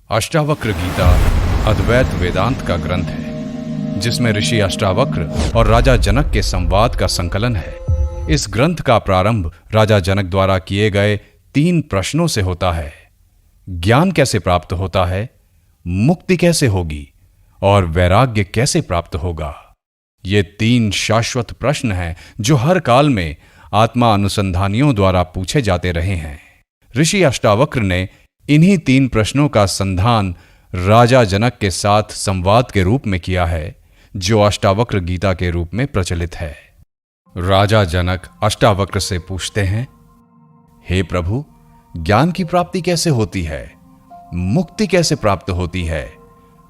अष्टावक्र गीता अद्वैत वेदांत का ग्रंथ है, जिसमें ऋषि अष्टावक्र और राजा जनक के संवाद का संकलन है। इस ग्रंथ का प्रारंभ राजा जनक द्वारा किए गए 3 प्रश्नों से होता है। ज्ञान कैसे प्राप्त होता है, मुक्ति कैसे होगी और वैराग्य कैसे प्राप्त होगा। ये 3 शाश्वत प्रश्न हैं जो हर काल में आत्मा अनुसंधानियों द्वारा पूछे जाते रहे हैं। ऋषि अष्टावक्र ने इन्हीं 3 प्रश्नों का संधान राजा जनक के साथ संवाद के रूप में किया है, जो अष्टावक्र गीता के रूप में प्रचलित है। राजा जनक अष्टावक्र से पूछते हैं, हे प्रभु, ज्ञान की प्राप्ति कैसे होती है, मुक्ति कैसे प्राप्त होती है,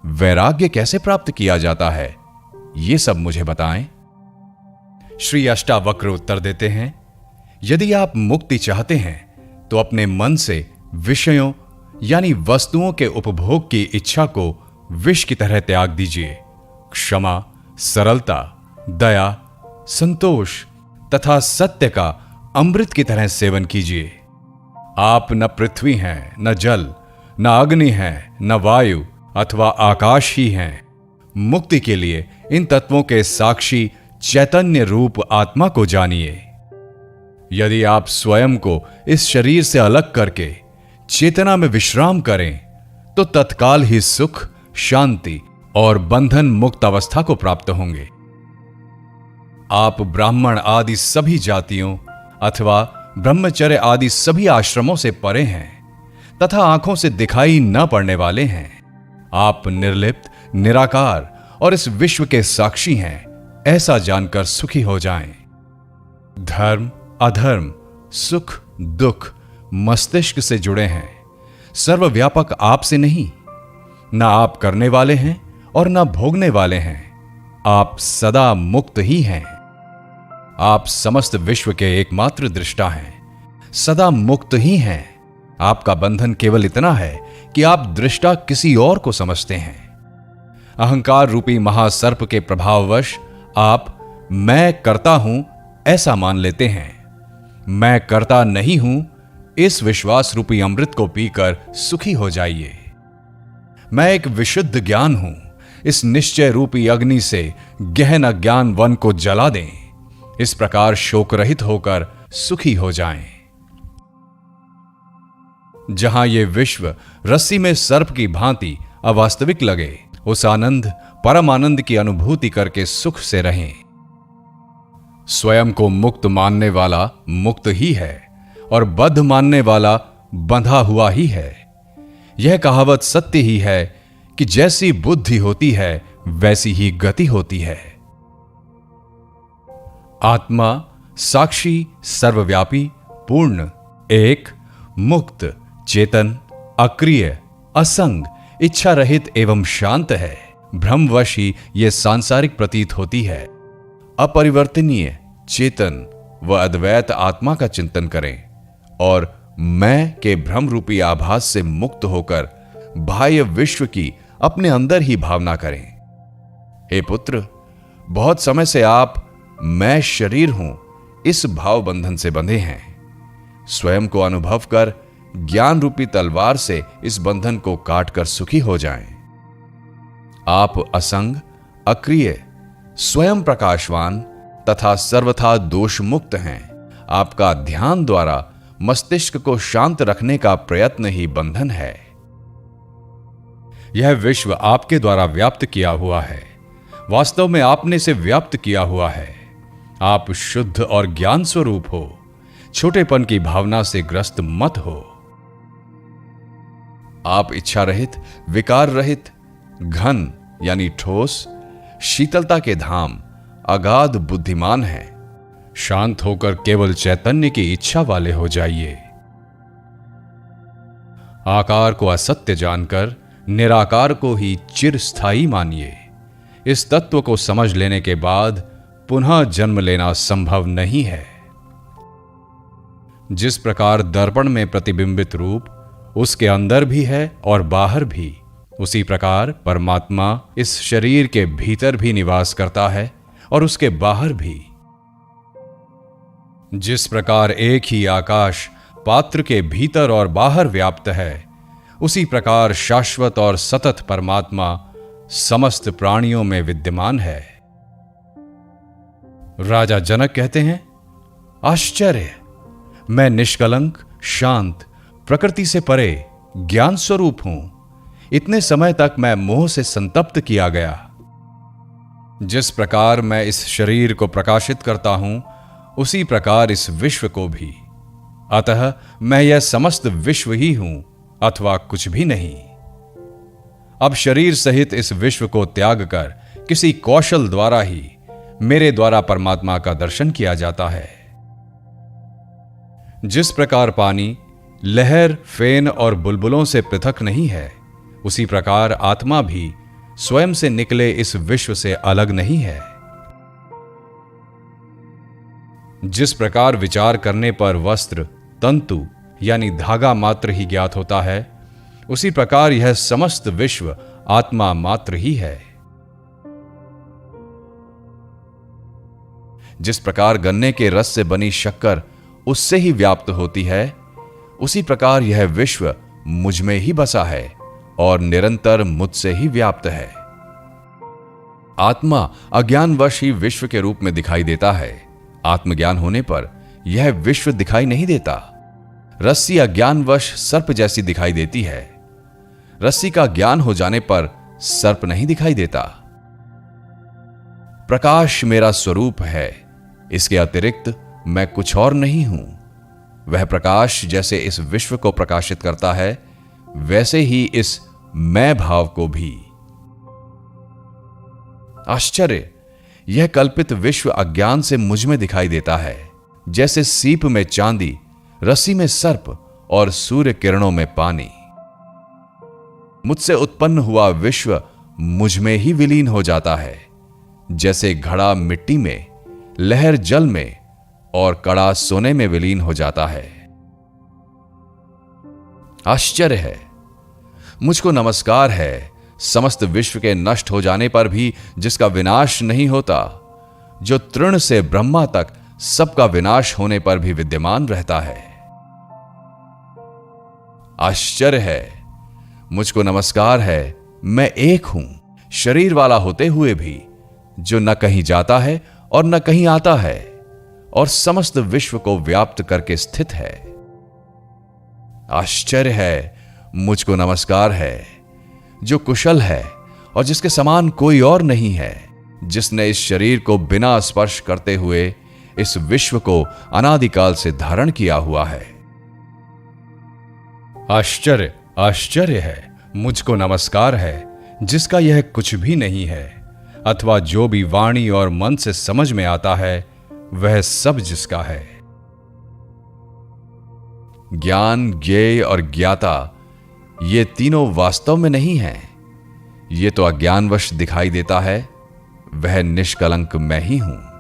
वैराग्य कैसे प्राप्त किया जाता है, ये सब मुझे बताएं। श्री अष्टावक्र उत्तर देते हैं, यदि आप मुक्ति चाहते हैं तो अपने मन से विषयों यानी वस्तुओं के उपभोग की इच्छा को विष की तरह त्याग दीजिए। क्षमा, सरलता, दया, संतोष तथा सत्य का अमृत की तरह सेवन कीजिए। आप न पृथ्वी हैं, न जल, न अग्नि हैं, न वायु अथवा आकाश ही हैं। मुक्ति के लिए इन तत्वों के साक्षी चैतन्य रूप आत्मा को जानिए। यदि आप स्वयं को इस शरीर से अलग करके चेतना में विश्राम करें तो तत्काल ही सुख, शांति और बंधन मुक्त अवस्था को प्राप्त होंगे। आप ब्राह्मण आदि सभी जातियों अथवा ब्रह्मचर्य आदि सभी आश्रमों से परे हैं तथा आंखों से दिखाई न पड़ने वाले हैं। आप निर्लिप्त, निराकार और इस विश्व के साक्षी हैं, ऐसा जानकर सुखी हो जाएं। धर्म, अधर्म, सुख, दुख मस्तिष्क से जुड़े हैं। सर्वव्यापक आपसे नहीं, ना आप करने वाले हैं और ना भोगने वाले हैं। आप सदा मुक्त ही हैं। आप समस्त विश्व के एकमात्र दृष्टा हैं, सदा मुक्त ही हैं। आपका बंधन केवल इतना है कि आप दृष्टा किसी और को समझते हैं। अहंकार रूपी महासर्प के प्रभाववश आप मैं करता हूं ऐसा मान लेते हैं। मैं करता नहीं हूं, इस विश्वास रूपी अमृत को पीकर सुखी हो जाइए। मैं एक विशुद्ध ज्ञान हूं, इस निश्चय रूपी अग्नि से गहन अज्ञान वन को जला दें। इस प्रकार शोक रहित होकर सुखी हो जाएं। जहां ये विश्व रस्सी में सर्प की भांति अवास्तविक लगे, उस आनंद, परम आनंद की अनुभूति करके सुख से रहें। स्वयं को मुक्त मानने वाला मुक्त ही है और बद्ध मानने वाला बंधा हुआ ही है। यह कहावत सत्य ही है कि जैसी बुद्धि होती है वैसी ही गति होती है। आत्मा साक्षी, सर्वव्यापी, पूर्ण, एक, मुक्त, चेतन, अक्रिय, असंग, इच्छा रहित एवं शांत है। भ्रमवश ही यह सांसारिक प्रतीत होती है। अपरिवर्तनीय, चेतन व अद्वैत आत्मा का चिंतन करें और मैं के भ्रम रूपी आभास से मुक्त होकर बाह्य विश्व की अपने अंदर ही भावना करें। हे पुत्र, बहुत समय से आप मैं शरीर हूं इस भाव बंधन से बंधे हैं। स्वयं को अनुभव कर ज्ञान रूपी तलवार से इस बंधन को काटकर सुखी हो जाएं। आप असंग, अक्रिय, स्वयं प्रकाशवान तथा सर्वथा दोष मुक्त हैं। आपका ध्यान द्वारा मस्तिष्क को शांत रखने का प्रयत्न ही बंधन है। यह विश्व आपके द्वारा व्याप्त किया हुआ है, वास्तव में आपने इसे व्याप्त किया हुआ है। आप शुद्ध और ज्ञान स्वरूप हो, छोटेपन की भावना से ग्रस्त मत हो। आप इच्छा रहित, विकार रहित, घन यानी ठोस, शीतलता के धाम, अगाध बुद्धिमान हैं। शांत होकर केवल चैतन्य की इच्छा वाले हो जाइए। आकार को असत्य जानकर निराकार को ही चिरस्थायी मानिए। इस तत्व को समझ लेने के बाद पुनः जन्म लेना संभव नहीं है। जिस प्रकार दर्पण में प्रतिबिंबित रूप उसके अंदर भी है और बाहर भी, उसी प्रकार परमात्मा इस शरीर के भीतर भी निवास करता है और उसके बाहर भी। जिस प्रकार एक ही आकाश पात्र के भीतर और बाहर व्याप्त है, उसी प्रकार शाश्वत और सतत परमात्मा समस्त प्राणियों में विद्यमान है। राजा जनक कहते हैं, आश्चर्य! मैं निष्कलंक, शांत, प्रकृति से परे ज्ञान स्वरूप हूं। इतने समय तक मैं मोह से संतप्त किया गया। जिस प्रकार मैं इस शरीर को प्रकाशित करता हूं, उसी प्रकार इस विश्व को भी। अतः मैं यह समस्त विश्व ही हूं अथवा कुछ भी नहीं। अब शरीर सहित इस विश्व को त्याग कर किसी कौशल द्वारा ही मेरे द्वारा परमात्मा का दर्शन किया जाता है। जिस प्रकार पानी लहर, फेन और बुलबुलों से पृथक नहीं है, उसी प्रकार आत्मा भी स्वयं से निकले इस विश्व से अलग नहीं है। जिस प्रकार विचार करने पर वस्त्र, तंतु यानी धागा मात्र ही ज्ञात होता है, उसी प्रकार यह समस्त विश्व आत्मा मात्र ही है। जिस प्रकार गन्ने के रस से बनी शक्कर उससे ही व्याप्त होती है, उसी प्रकार यह विश्व मुझ में ही बसा है और निरंतर मुझसे ही व्याप्त है। आत्मा अज्ञानवश ही विश्व के रूप में दिखाई देता है। आत्मज्ञान होने पर यह विश्व दिखाई नहीं देता। रस्सी अज्ञानवश सर्प जैसी दिखाई देती है। रस्सी का ज्ञान हो जाने पर सर्प नहीं दिखाई देता। प्रकाश मेरा स्वरूप है, इसके अतिरिक्त मैं कुछ और नहीं हूं। वह प्रकाश जैसे इस विश्व को प्रकाशित करता है, वैसे ही इस मैं भाव को भी। आश्चर्य! यह कल्पित विश्व अज्ञान से मुझ में दिखाई देता है, जैसे सीप में चांदी, रस्सी में सर्प और सूर्य किरणों में पानी। मुझसे उत्पन्न हुआ विश्व मुझ में ही विलीन हो जाता है, जैसे घड़ा मिट्टी में, लहर जल में और कड़ा सोने में विलीन हो जाता है। आश्चर्य है! मुझको नमस्कार है, समस्त विश्व के नष्ट हो जाने पर भी जिसका विनाश नहीं होता, जो तृण से ब्रह्मा तक सबका विनाश होने पर भी विद्यमान रहता है। आश्चर्य है! मुझको नमस्कार है, मैं एक हूं, शरीर वाला होते हुए भी, जो न कहीं जाता है और न कहीं आता है और समस्त विश्व को व्याप्त करके स्थित है। आश्चर्य है! मुझको नमस्कार है, जो कुशल है और जिसके समान कोई और नहीं है, जिसने इस शरीर को बिना स्पर्श करते हुए इस विश्व को अनादिकाल से धारण किया हुआ है। आश्चर्य! आश्चर्य है! मुझको नमस्कार है, जिसका यह कुछ भी नहीं है अथवा जो भी वाणी और मन से समझ में आता है, वह सब जिसका है। ज्ञान, ज्ञेय और ज्ञाता ये तीनों वास्तव में नहीं हैं। ये तो अज्ञानवश दिखाई देता है। वह निष्कलंक मैं ही हूं।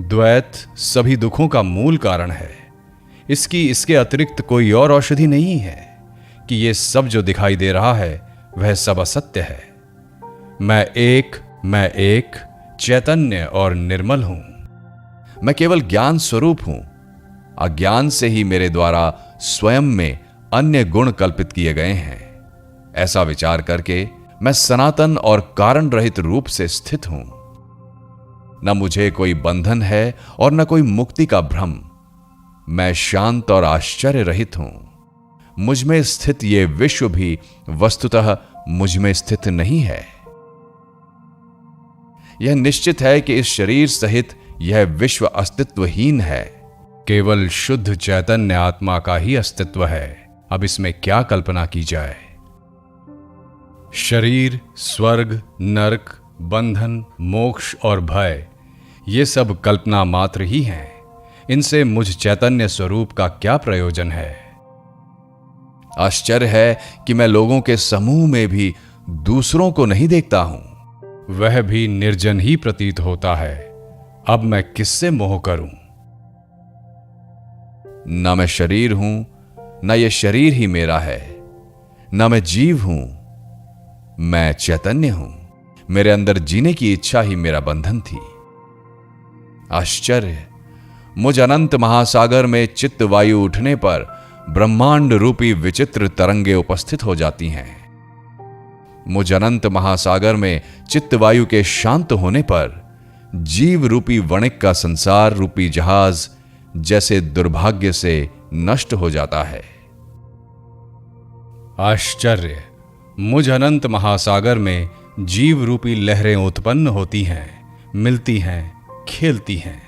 द्वैत सभी दुखों का मूल कारण है। इसके अतिरिक्त कोई और औषधि नहीं है कि ये सब जो दिखाई दे रहा है वह सब असत्य है। मैं एक चैतन्य और निर्मल हूं। मैं केवल ज्ञान स्वरूप हूं। अज्ञान से ही मेरे द्वारा स्वयं में अन्य गुण कल्पित किए गए हैं। ऐसा विचार करके मैं सनातन और कारण रहित रूप से स्थित हूं। न मुझे कोई बंधन है और न कोई मुक्ति का भ्रम। मैं शांत और आश्चर्य रहित हूं। मुझ में स्थित ये विश्व भी वस्तुतः मुझ में स्थित नहीं है। यह निश्चित है कि इस शरीर सहित यह विश्व अस्तित्वहीन है। केवल शुद्ध चैतन्य आत्मा का ही अस्तित्व है। अब इसमें क्या कल्पना की जाए। शरीर, स्वर्ग, नरक, बंधन, मोक्ष और भय, ये सब कल्पना मात्र ही हैं। इनसे मुझ चैतन्य स्वरूप का क्या प्रयोजन है। आश्चर्य है कि मैं लोगों के समूह में भी दूसरों को नहीं देखता हूं। वह भी निर्जन ही प्रतीत होता है। अब मैं किससे मोह करूं। न मैं शरीर हूं, न यह शरीर ही मेरा है, न मैं जीव हूं, मैं चैतन्य हूं। मेरे अंदर जीने की इच्छा ही मेरा बंधन थी। आश्चर्य! मुझ अनंत महासागर में चित्त वायु उठने पर ब्रह्मांड रूपी विचित्र तरंगे उपस्थित हो जाती हैं। मुझ अनंत महासागर में चित्तवायु के शांत होने पर जीव रूपी वणिक का संसार रूपी जहाज जैसे दुर्भाग्य से नष्ट हो जाता है। आश्चर्य! मुझ अनंत महासागर में जीव रूपी लहरें उत्पन्न होती हैं, मिलती हैं, खेलती हैं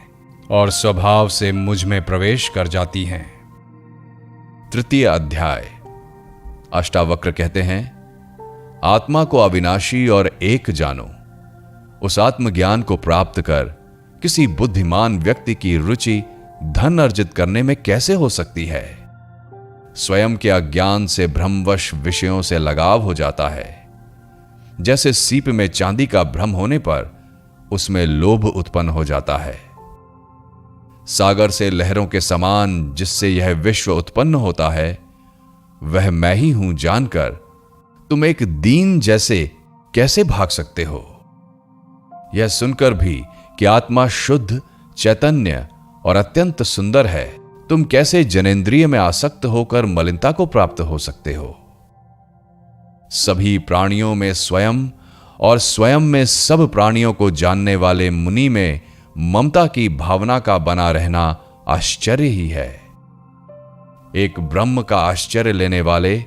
और स्वभाव से मुझ में प्रवेश कर जाती हैं। तृतीय अध्याय। अष्टावक्र कहते हैं, आत्मा को अविनाशी और एक जानो। उस आत्मज्ञान को प्राप्त कर किसी बुद्धिमान व्यक्ति की रुचि धन अर्जित करने में कैसे हो सकती है? स्वयं के अज्ञान से भ्रमवश विषयों से लगाव हो जाता है। जैसे सीप में चांदी का भ्रम होने पर उसमें लोभ उत्पन्न हो जाता है। सागर से लहरों के समान जिससे यह विश्व उत्पन्न होता है, वह मैं ही हूं जानकर तुम एक दीन जैसे कैसे भाग सकते हो? यह सुनकर भी कि आत्मा शुद्ध, चैतन्य और अत्यंत सुंदर है, तुम कैसे जनेंद्रिय में आसक्त होकर मलिनता को प्राप्त हो सकते हो? सभी प्राणियों में स्वयं और स्वयं में सब प्राणियों को जानने वाले मुनि में ममता की भावना का बना रहना आश्चर्य ही है। एक ब्रह्म का आश्चर्य लेने वाले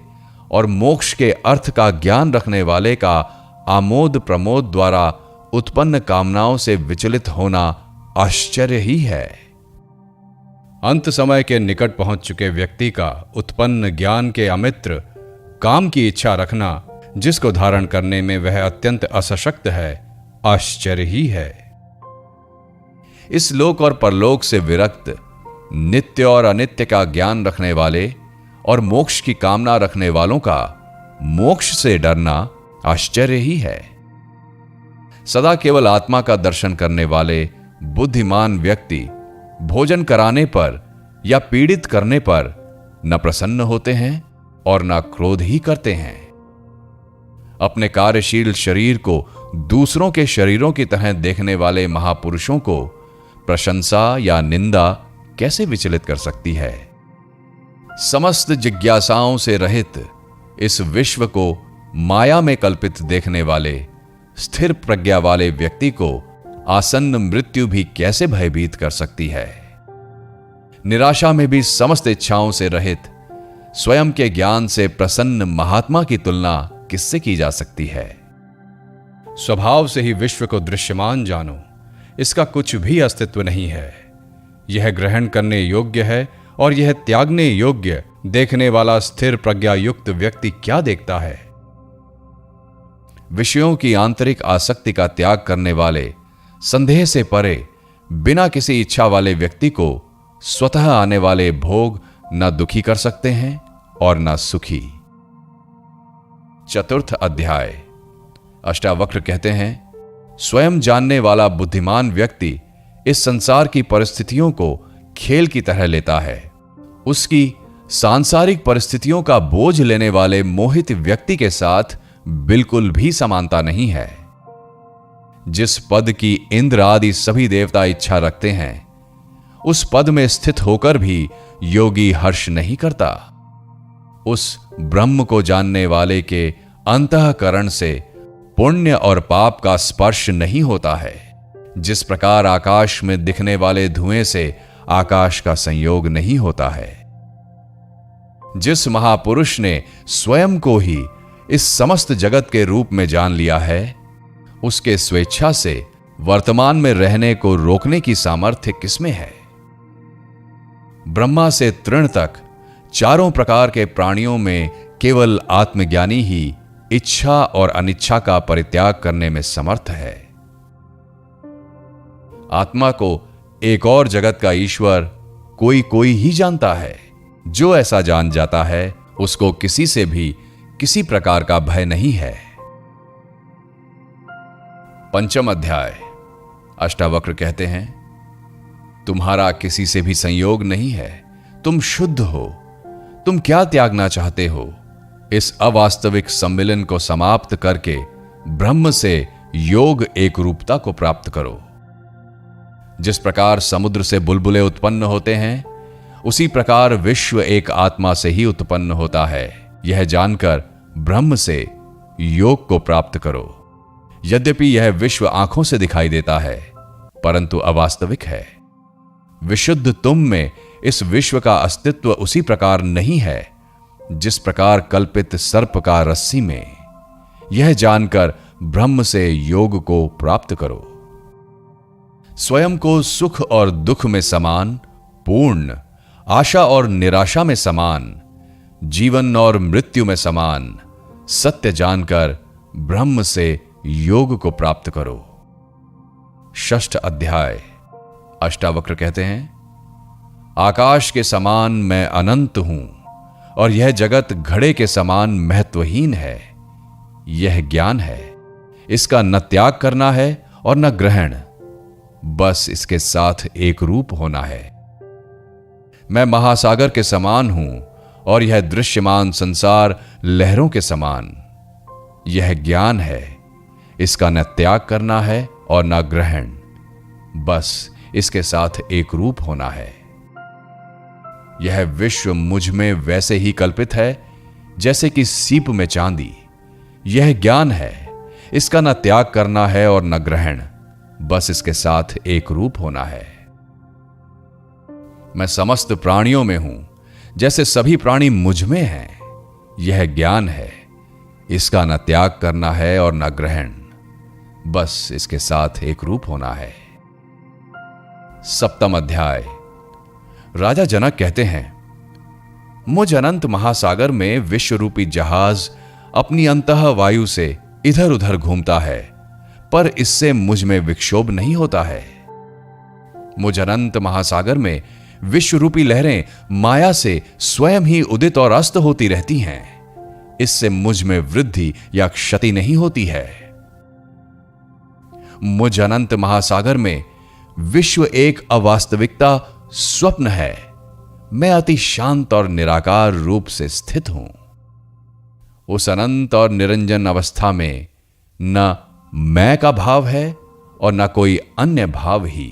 और मोक्ष के अर्थ का ज्ञान रखने वाले का आमोद प्रमोद द्वारा उत्पन्न कामनाओं से विचलित होना आश्चर्य ही है। अंत समय के निकट पहुंच चुके व्यक्ति का उत्पन्न ज्ञान के अमित्र काम की इच्छा रखना, जिसको धारण करने में वह अत्यंत असशक्त है, आश्चर्य ही है। इस लोक और परलोक से विरक्त, नित्य और अनित्य का ज्ञान रखने वाले और मोक्ष की कामना रखने वालों का मोक्ष से डरना आश्चर्य ही है। सदा केवल आत्मा का दर्शन करने वाले बुद्धिमान व्यक्ति भोजन कराने पर या पीड़ित करने पर न प्रसन्न होते हैं और न क्रोध ही करते हैं। अपने कार्यशील शरीर को दूसरों के शरीरों की तरह देखने वाले महापुरुषों को प्रशंसा या निंदा कैसे विचलित कर सकती है? समस्त जिज्ञासाओं से रहित इस विश्व को माया में कल्पित देखने वाले स्थिर प्रज्ञा वाले व्यक्ति को आसन्न मृत्यु भी कैसे भयभीत कर सकती है? निराशा में भी समस्त इच्छाओं से रहित स्वयं के ज्ञान से प्रसन्न महात्मा की तुलना किससे की जा सकती है? स्वभाव से ही विश्व को दृश्यमान जानो, इसका कुछ भी अस्तित्व नहीं है। यह ग्रहण करने योग्य है और यह त्यागने योग्य। देखने वाला स्थिर प्रज्ञा युक्त व्यक्ति क्या देखता है? विषयों की आंतरिक आसक्ति का त्याग करने वाले, संदेह से परे, बिना किसी इच्छा वाले व्यक्ति को स्वतः आने वाले भोग न दुखी कर सकते हैं और न सुखी। चतुर्थ अध्याय। अष्टावक्र कहते हैं, स्वयं जानने वाला बुद्धिमान व्यक्ति इस संसार की परिस्थितियों को खेल की तरह लेता है। उसकी सांसारिक परिस्थितियों का बोझ लेने वाले मोहित व्यक्ति के साथ बिल्कुल भी समानता नहीं है। जिस पद की इंद्र आदि सभी देवता इच्छा रखते हैं, उस पद में स्थित होकर भी योगी हर्ष नहीं करता। उस ब्रह्म को जानने वाले के अंतःकरण से पुण्य और पाप का स्पर्श नहीं होता है। जिस प्रकार आकाश में दिखने वाले धुएं से आकाश का संयोग नहीं होता है। जिस महापुरुष ने स्वयं को ही इस समस्त जगत के रूप में जान लिया है, उसके स्वेच्छा से वर्तमान में रहने को रोकने की सामर्थ्य किसमें है? ब्रह्मा से तृण तक चारों प्रकार के प्राणियों में केवल आत्मज्ञानी ही इच्छा और अनिच्छा का परित्याग करने में समर्थ है। आत्मा को एक और जगत का ईश्वर कोई कोई ही जानता है। जो ऐसा जान जाता है, उसको किसी से भी किसी प्रकार का भय नहीं है। पंचम अध्याय। अष्टावक्र कहते हैं, तुम्हारा किसी से भी संयोग नहीं है, तुम शुद्ध हो। तुम क्या त्यागना चाहते हो? इस अवास्तविक सम्मिलन को समाप्त करके ब्रह्म से योग एक रूपता को प्राप्त करो। जिस प्रकार समुद्र से बुलबुले उत्पन्न होते हैं, उसी प्रकार विश्व एक आत्मा से ही उत्पन्न होता है, यह जानकर ब्रह्म से योग को प्राप्त करो। यद्यपि यह विश्व आंखों से दिखाई देता है, परंतु अवास्तविक है। विशुद्ध तुम में इस विश्व का अस्तित्व उसी प्रकार नहीं है जिस प्रकार कल्पित सर्प का रस्सी में। यह जानकर ब्रह्म से योग को प्राप्त करो। स्वयं को सुख और दुख में समान, पूर्ण, आशा और निराशा में समान, जीवन और मृत्यु में समान सत्य जानकर ब्रह्म से योग को प्राप्त करो। षष्ठ अध्याय। अष्टावक्र कहते हैं, आकाश के समान मैं अनंत हूं और यह जगत घड़े के समान महत्वहीन है। यह ज्ञान है, इसका न त्याग करना है और न ग्रहण, बस इसके साथ एक रूप होना है। मैं महासागर के समान हूं और यह दृश्यमान संसार लहरों के समान। यह ज्ञान है, इसका न त्याग करना है और न ग्रहण, बस इसके साथ एक रूप होना है। यह विश्व मुझ में वैसे ही कल्पित है जैसे कि सीप में चांदी। यह ज्ञान है, इसका न त्याग करना है और न ग्रहण, बस इसके साथ एक रूप होना है। मैं समस्त प्राणियों में हूं जैसे सभी प्राणी मुझ में हैं। यह ज्ञान है, इसका न त्याग करना है और न ग्रहण, बस इसके साथ एक रूप होना है। सप्तम अध्याय। राजा जनक कहते हैं, मुझ अनंत महासागर में विश्व रूपी जहाज अपनी अंतः वायु से इधर उधर घूमता है, पर इससे मुझ में विक्षोभ नहीं होता है। मुझ अनंत महासागर में विश्व रूपी लहरें माया से स्वयं ही उदित और अस्त होती रहती हैं, इससे मुझ में वृद्धि या क्षति नहीं होती है। मुझ अनंत महासागर में विश्व एक अवास्तविकता स्वप्न है। मैं अति शांत और निराकार रूप से स्थित हूं। उस अनंत और निरंजन अवस्था में न मैं का भाव है और न कोई अन्य भाव ही।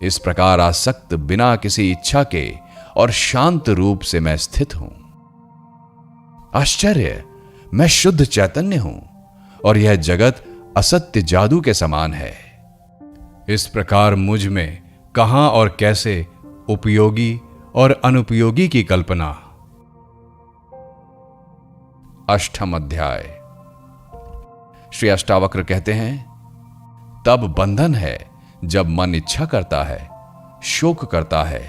इस प्रकार आसक्त बिना किसी इच्छा के और शांत रूप से मैं स्थित हूं। आश्चर्य, मैं शुद्ध चैतन्य हूं और यह जगत असत्य जादू के समान है। इस प्रकार मुझ में कहां और कैसे उपयोगी और अनुपयोगी की कल्पना। अष्टम अध्याय। श्री अष्टावक्र कहते हैं, तब बंधन है जब मन इच्छा करता है, शोक करता है,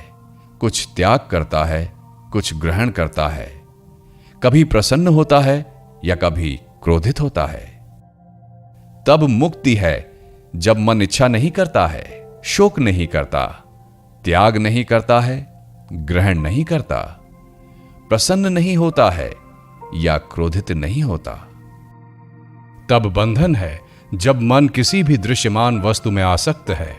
कुछ त्याग करता है, कुछ ग्रहण करता है, कभी प्रसन्न होता है या कभी क्रोधित होता है। तब मुक्ति है जब मन इच्छा नहीं करता है, शोक नहीं करता, त्याग नहीं करता है, ग्रहण नहीं करता, प्रसन्न नहीं होता है या क्रोधित नहीं होता। तब बंधन है जब मन किसी भी दृश्यमान वस्तु में आसक्त है।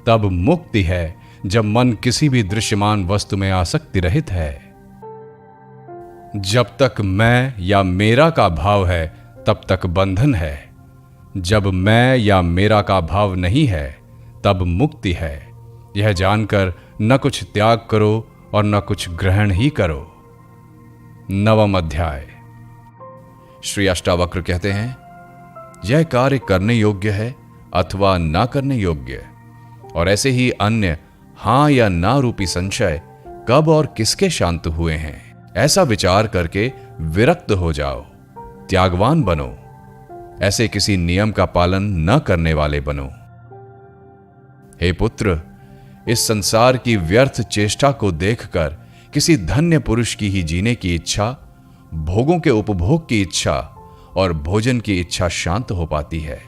तब मुक्ति है जब मन किसी भी दृश्यमान वस्तु में आसक्ति रहित है। जब तक मैं या मेरा का भाव है तब तक बंधन है। जब मैं या मेरा का भाव नहीं है तब मुक्ति है। यह जानकर न कुछ त्याग करो और न कुछ ग्रहण ही करो। नवम अध्याय। श्री अष्टावक्र कहते हैं, यह कार्य करने योग्य है अथवा ना करने योग्य, और ऐसे ही अन्य हां या ना रूपी संशय कब और किसके शांत हुए हैं, ऐसा विचार करके विरक्त हो जाओ, त्यागवान बनो। ऐसे किसी नियम का पालन न करने वाले बनो। हे पुत्र, इस संसार की व्यर्थ चेष्टा को देखकर किसी धन्य पुरुष की ही जीने की इच्छा, भोगों के उपभोग की इच्छा और भोजन की इच्छा शांत हो पाती है।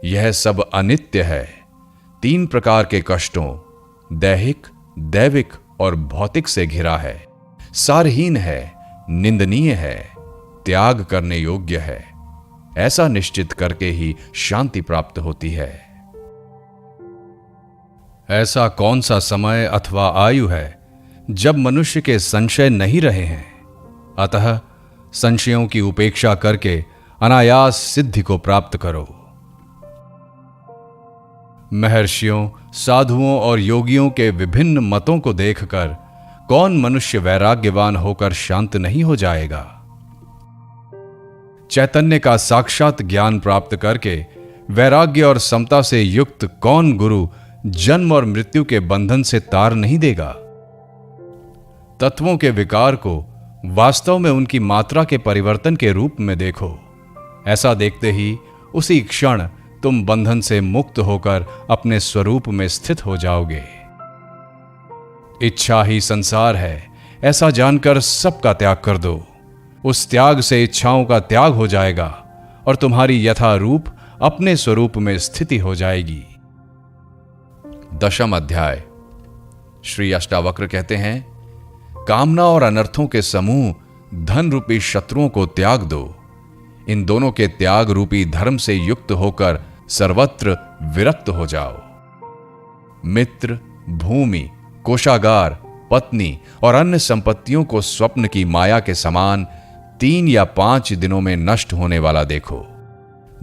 यह सब अनित्य है। 3 प्रकार के कष्टों, दैहिक, दैविक और भौतिक से घिरा है। सारहीन है, निंदनीय है, त्याग करने योग्य है। ऐसा निश्चित करके ही शांति प्राप्त होती है। ऐसा कौन सा समय अथवा आयु है जब मनुष्य के संशय नहीं रहे हैं? अतः संशयों की उपेक्षा करके अनायास सिद्धि को प्राप्त करो। महर्षियों, साधुओं और योगियों के विभिन्न मतों को देखकर कौन मनुष्य वैराग्यवान होकर शांत नहीं हो जाएगा? चैतन्य का साक्षात ज्ञान प्राप्त करके वैराग्य और समता से युक्त कौन गुरु जन्म और मृत्यु के बंधन से तार नहीं देगा? तत्वों के विकार को वास्तव में उनकी मात्रा के परिवर्तन के रूप में देखो। ऐसा देखते ही उसी क्षण तुम बंधन से मुक्त होकर अपने स्वरूप में स्थित हो जाओगे। इच्छा ही संसार है, ऐसा जानकर सबका त्याग कर दो। उस त्याग से इच्छाओं का त्याग हो जाएगा और तुम्हारी यथा रूप अपने स्वरूप में स्थिति हो जाएगी। 10वां अध्याय। श्री अष्टावक्र कहते हैं, कामना और अनर्थों के समूह धन रूपी शत्रुओं को त्याग दो। इन दोनों के त्याग रूपी धर्म से युक्त होकर सर्वत्र विरक्त हो जाओ। मित्र, भूमि, कोषागार, पत्नी और अन्य संपत्तियों को स्वप्न की माया के समान 3 या 5 दिनों में नष्ट होने वाला देखो।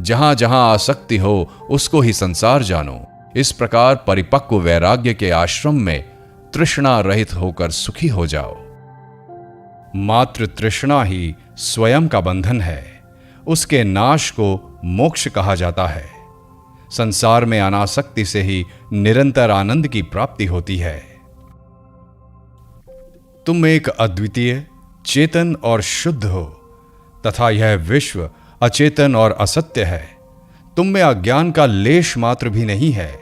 जहां जहां आसक्ति हो उसको ही संसार जानो। इस प्रकार परिपक्व वैराग्य के आश्रम में तृष्णा रहित होकर सुखी हो जाओ। मात्र तृष्णा ही स्वयं का बंधन है। उसके नाश को मोक्ष कहा जाता है। संसार में अनासक्ति से ही निरंतर आनंद की प्राप्ति होती है। तुम एक अद्वितीय, चेतन और शुद्ध हो तथा यह विश्व अचेतन और असत्य है। तुम में अज्ञान का लेश मात्र भी नहीं है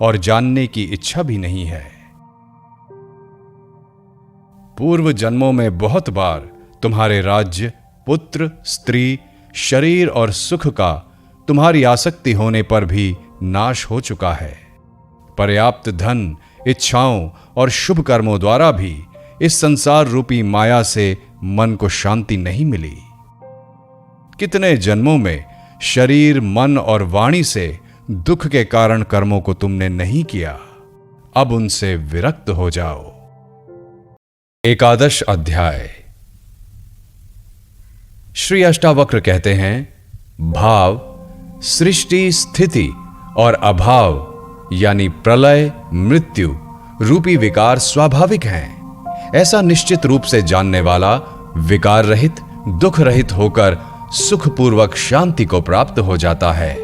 और जानने की इच्छा भी नहीं है। पूर्व जन्मों में बहुत बार तुम्हारे राज्य, पुत्र, स्त्री, शरीर और सुख का तुम्हारी आसक्ति होने पर भी नाश हो चुका है। पर्याप्त धन, इच्छाओं और शुभ कर्मों द्वारा भी इस संसार रूपी माया से मन को शांति नहीं मिली। कितने जन्मों में शरीर, मन और वाणी से दुख के कारण कर्मों को तुमने नहीं किया। अब उनसे विरक्त हो जाओ। 11वां अध्याय। श्री अष्टावक्र कहते हैं, भाव, सृष्टि, स्थिति और अभाव यानी प्रलय, मृत्यु रूपी विकार स्वाभाविक हैं। ऐसा निश्चित रूप से जानने वाला विकार रहित, दुख रहित होकर सुखपूर्वक शांति को प्राप्त हो जाता है।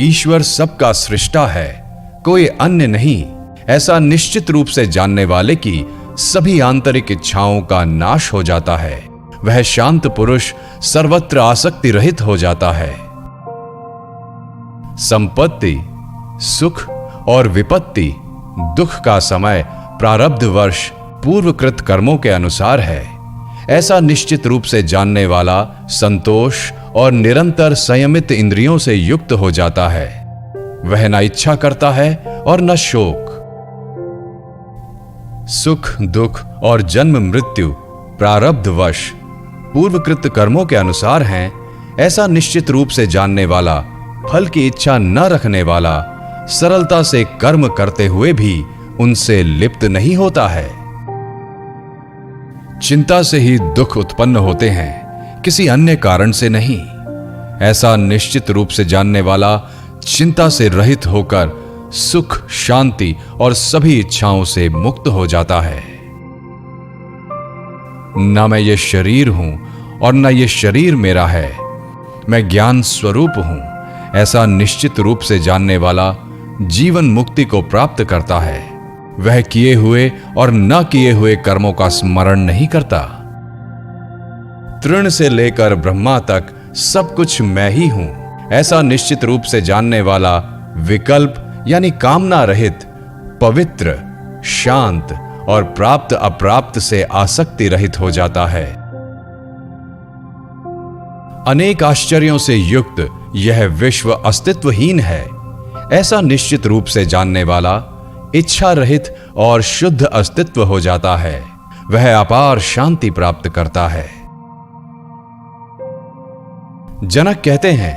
ईश्वर सबका सृष्टा है, कोई अन्य नहीं। ऐसा निश्चित रूप से जानने वाले की सभी आंतरिक इच्छाओं का नाश हो जाता है। वह शांत पुरुष सर्वत्र आसक्ति रहित हो जाता है। संपत्ति, सुख और विपत्ति, दुख का समय प्रारब्ध वर्ष पूर्वकृत कर्मों के अनुसार है। ऐसा निश्चित रूप से जानने वाला संतोष और निरंतर संयमित इंद्रियों से युक्त हो जाता है। वह न इच्छा करता है और न शोक। सुख, दुख और जन्म मृत्यु प्रारब्धवश पूर्वकृत कर्मों के अनुसार हैं। ऐसा निश्चित रूप से जानने वाला, फल की इच्छा न रखने वाला, सरलता से कर्म करते हुए भी उनसे लिप्त नहीं होता है। चिंता से ही दुख उत्पन्न होते हैं, किसी अन्य कारण से नहीं। ऐसा निश्चित रूप से जानने वाला चिंता से रहित होकर सुख, शांति और सभी इच्छाओं से मुक्त हो जाता है। न मैं ये शरीर हूं और न ये शरीर मेरा है, मैं ज्ञान स्वरूप हूं। ऐसा निश्चित रूप से जानने वाला जीवन मुक्ति को प्राप्त करता है। वह किए हुए और न किए हुए कर्मों का स्मरण नहीं करता। तृण से लेकर ब्रह्मा तक सब कुछ मैं ही हूं। ऐसा निश्चित रूप से जानने वाला विकल्प यानी कामना रहित, पवित्र, शांत और प्राप्त अप्राप्त से आसक्ति रहित हो जाता है। अनेक आश्चर्यों से युक्त यह विश्व अस्तित्वहीन है। ऐसा निश्चित रूप से जानने वाला इच्छा रहित और शुद्ध अस्तित्व हो जाता है। वह अपार शांति प्राप्त करता है। जनक कहते हैं,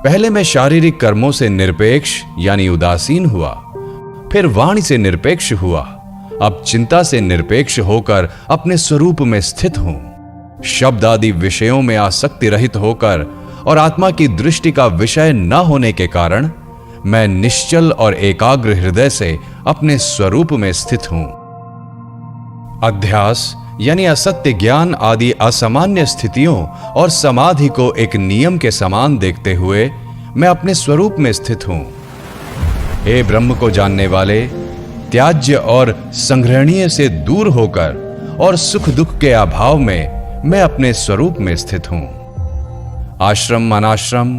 पहले मैं शारीरिक कर्मों से निरपेक्ष यानी उदासीन हुआ, फिर वाणी से निरपेक्ष हुआ, अब चिंता से निरपेक्ष होकर अपने स्वरूप में स्थित हूं। शब्द आदि विषयों में आसक्ति रहित होकर और आत्मा की दृष्टि का विषय न होने के कारण मैं निश्चल और एकाग्र हृदय से अपने स्वरूप में स्थित हूं। अध्यास यानी असत्य ज्ञान आदि असामान्य स्थितियों और समाधि को एक नियम के समान देखते हुए मैं अपने स्वरूप में स्थित हूं। हे ब्रह्म को जानने वाले, त्याज्य और संग्रहणीय से दूर होकर और सुख दुख के अभाव में मैं अपने स्वरूप में स्थित हूं। आश्रम अनाश्रम,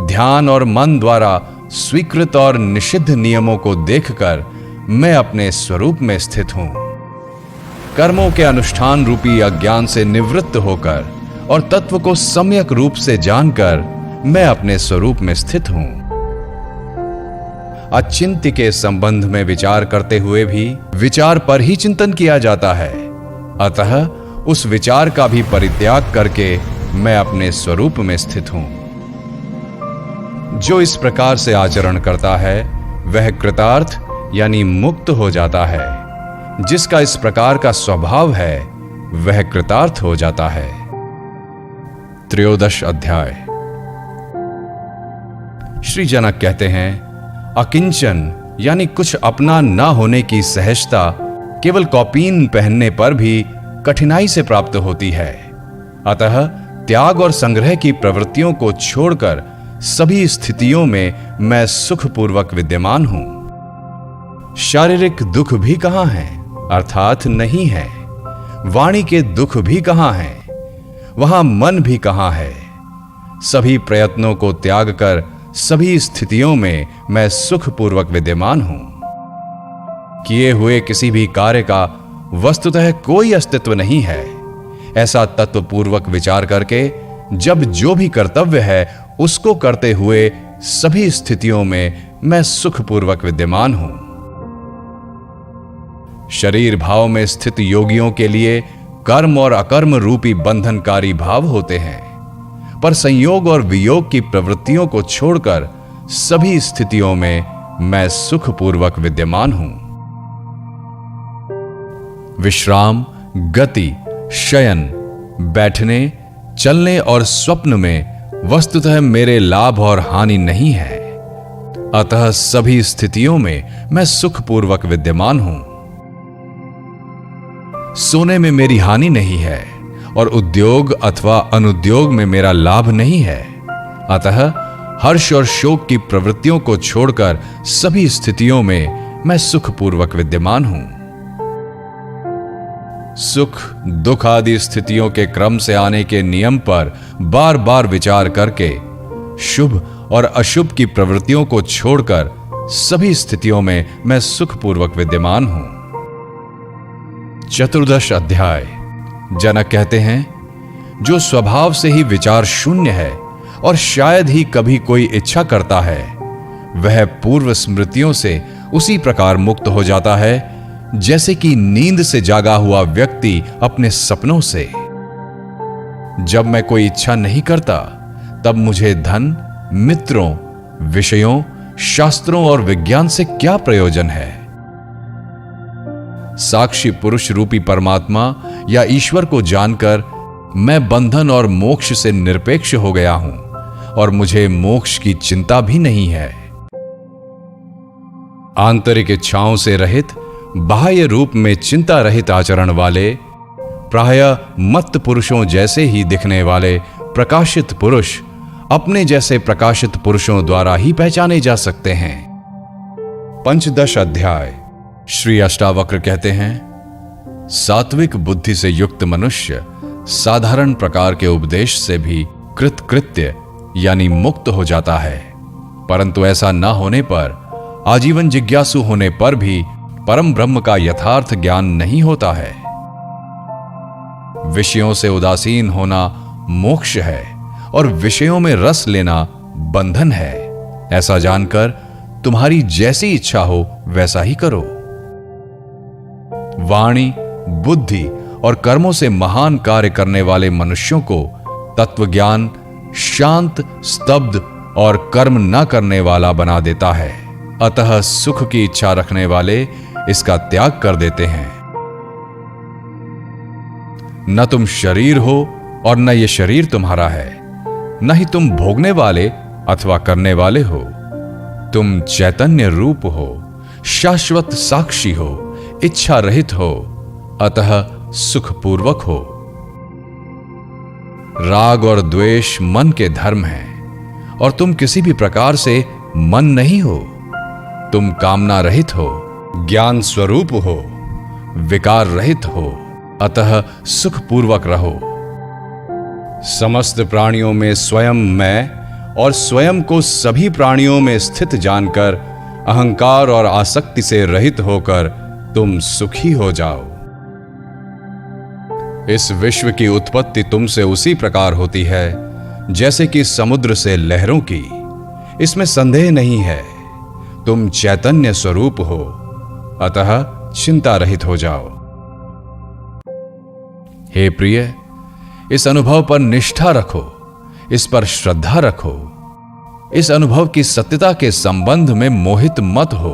ध्यान और मन द्वारा स्वीकृत और निषिद्ध नियमों को देखकर मैं अपने स्वरूप में स्थित हूं। कर्मों के अनुष्ठान रूपी अज्ञान से निवृत्त होकर और तत्व को सम्यक रूप से जानकर मैं अपने स्वरूप में स्थित हूं। अचिंत्य के संबंध में विचार करते हुए भी विचार पर ही चिंतन किया जाता है, अतः उस विचार का भी परित्याग करके मैं अपने स्वरूप में स्थित हूं। जो इस प्रकार से आचरण करता है वह कृतार्थ यानी मुक्त हो जाता है। जिसका इस प्रकार का स्वभाव है वह कृतार्थ हो जाता है। त्रयोदश अध्याय। श्री जनक कहते हैं, अकिंचन यानी कुछ अपना ना होने की सहजता केवल कौपीन पहनने पर भी कठिनाई से प्राप्त होती है। अतः त्याग और संग्रह की प्रवृत्तियों को छोड़कर सभी स्थितियों में मैं सुखपूर्वक विद्यमान हूं। शारीरिक दुख भी कहां है, अर्थात नहीं है। वाणी के दुख भी कहां है, वहां मन भी कहां है। सभी प्रयत्नों को त्याग कर सभी स्थितियों में मैं सुखपूर्वक विद्यमान हूं। किए हुए किसी भी कार्य का वस्तुतः कोई अस्तित्व नहीं है। ऐसा तत्वपूर्वक विचार करके जब जो भी कर्तव्य है उसको करते हुए सभी स्थितियों में मैं सुखपूर्वक विद्यमान हूं। शरीर भाव में स्थित योगियों के लिए कर्म और अकर्म रूपी बंधनकारी भाव होते हैं, पर संयोग और वियोग की प्रवृत्तियों को छोड़कर सभी स्थितियों में मैं सुखपूर्वक विद्यमान हूं। विश्राम, गति, शयन, बैठने, चलने और स्वप्न में वस्तुतः मेरे लाभ और हानि नहीं है, अतः सभी स्थितियों में मैं सुखपूर्वक विद्यमान हूं। सोने में मेरी हानि नहीं है और उद्योग अथवा अनुद्योग में मेरा लाभ नहीं है, अतः हर्ष और शोक की प्रवृत्तियों को छोड़कर सभी स्थितियों में मैं सुखपूर्वक विद्यमान हूं। सुख दुख आदि स्थितियों के क्रम से आने के नियम पर बार बार विचार करके शुभ और अशुभ की प्रवृत्तियों को छोड़कर सभी स्थितियों में मैं सुखपूर्वक विद्यमान हूं। चतुर्दश अध्याय। जनक कहते हैं, जो स्वभाव से ही विचार शून्य है और शायद ही कभी कोई इच्छा करता है, वह पूर्व स्मृतियों से उसी प्रकार मुक्त हो जाता है जैसे कि नींद से जागा हुआ व्यक्ति अपने सपनों से। जब मैं कोई इच्छा नहीं करता तब मुझे धन, मित्रों, विषयों, शास्त्रों और विज्ञान से क्या प्रयोजन है। साक्षी पुरुष रूपी परमात्मा या ईश्वर को जानकर मैं बंधन और मोक्ष से निरपेक्ष हो गया हूं और मुझे मोक्ष की चिंता भी नहीं है। आंतरिक इच्छाओं से रहित, बाह्य रूप में चिंता रहित आचरण वाले, प्रायः मत्त पुरुषों जैसे ही दिखने वाले प्रकाशित पुरुष अपने जैसे प्रकाशित पुरुषों द्वारा ही पहचाने जा सकते हैं। पंचदश अध्याय। श्री अष्टावक्र कहते हैं, सात्विक बुद्धि से युक्त मनुष्य साधारण प्रकार के उपदेश से भी कृतकृत्य यानी मुक्त हो जाता है, परंतु ऐसा न होने पर, आजीवन जिज्ञासु होने पर भी परम ब्रह्म का यथार्थ ज्ञान नहीं होता है। विषयों से उदासीन होना मोक्ष है और विषयों में रस लेना बंधन है। ऐसा जानकर तुम्हारी जैसी इच्छा हो वैसा ही करो। वाणी, बुद्धि और कर्मों से महान कार्य करने वाले मनुष्यों को तत्वज्ञान शांत, स्तब्ध और कर्म न करने वाला बना देता है, अतः सुख की इच्छा रखने वाले इसका त्याग कर देते हैं। न तुम शरीर हो और न ये शरीर तुम्हारा है, न ही तुम भोगने वाले अथवा करने वाले हो। तुम चैतन्य रूप हो, शाश्वत साक्षी हो, इच्छा रहित हो, अतः सुखपूर्वक हो। राग और द्वेष मन के धर्म हैं और तुम किसी भी प्रकार से मन नहीं हो। तुम कामना रहित हो, ज्ञान स्वरूप हो, विकार रहित हो, अतः सुखपूर्वक रहो। समस्त प्राणियों में स्वयं मैं और स्वयं को सभी प्राणियों में स्थित जानकर अहंकार और आसक्ति से रहित होकर तुम सुखी हो जाओ। इस विश्व की उत्पत्ति तुमसे उसी प्रकार होती है जैसे कि समुद्र से लहरों की, इसमें संदेह नहीं है। तुम चैतन्य स्वरूप हो, अतः चिंता रहित हो जाओ। हे प्रिय, इस अनुभव पर निष्ठा रखो, इस पर श्रद्धा रखो। इस अनुभव की सत्यता के संबंध में मोहित मत हो।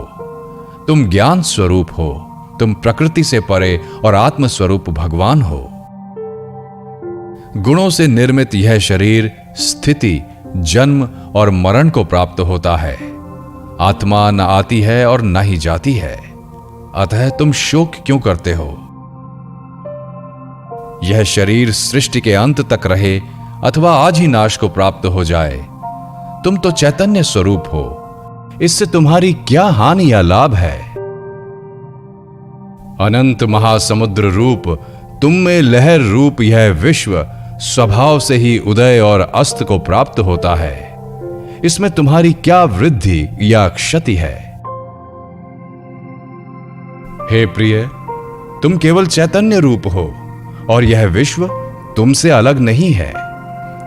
तुम ज्ञान स्वरूप हो, तुम प्रकृति से परे और आत्म स्वरूप भगवान हो। गुणों से निर्मित यह शरीर स्थिति, जन्म और मरण को प्राप्त होता है। आत्मा न आती है और न ही जाती है, अतः तुम शोक क्यों करते हो? यह शरीर सृष्टि के अंत तक रहे अथवा आज ही नाश को प्राप्त हो जाए, तुम तो चैतन्य स्वरूप हो। इससे तुम्हारी क्या हानि या लाभ है? अनंत महासमुद्र रूप तुम में लहर रूप यह विश्व स्वभाव से ही उदय और अस्त को प्राप्त होता है। इसमें तुम्हारी क्या वृद्धि या क्षति है? हे प्रिय, तुम केवल चैतन्य रूप हो और यह विश्व तुमसे अलग नहीं है।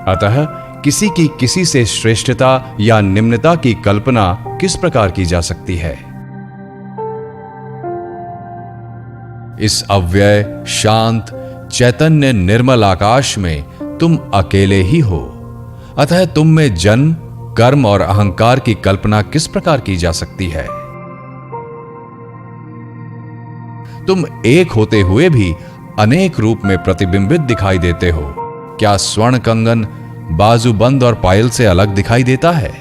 अतः किसी की किसी से श्रेष्ठता या निम्नता की कल्पना किस प्रकार की जा सकती है? इस अव्यय, शांत, चैतन्य निर्मल आकाश में तुम अकेले ही हो, अतः तुम में जन्म, कर्म और अहंकार की कल्पना किस प्रकार की जा सकती है? तुम एक होते हुए भी अनेक रूप में प्रतिबिंबित दिखाई देते हो। क्या स्वर्ण कंगन बाजूबंद और पायल से अलग दिखाई देता है?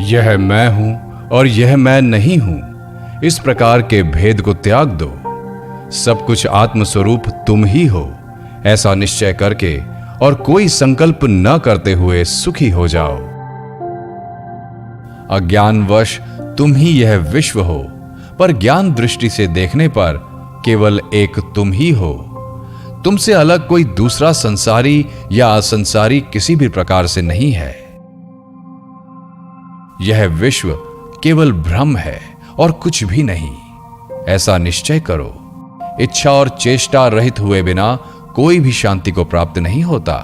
यह मैं हूं और यह मैं नहीं हूं, इस प्रकार के भेद को त्याग दो। सब कुछ आत्मस्वरूप तुम ही हो, ऐसा निश्चय करके और कोई संकल्प न करते हुए सुखी हो जाओ। अज्ञानवश तुम ही यह विश्व हो, पर ज्ञान दृष्टि से देखने पर केवल एक तुम ही हो। तुमसे अलग कोई दूसरा संसारी या असंसारी किसी भी प्रकार से नहीं है। यह विश्व केवल भ्रम है और कुछ भी नहीं, ऐसा निश्चय करो। इच्छा और चेष्टा रहित हुए बिना कोई भी शांति को प्राप्त नहीं होता।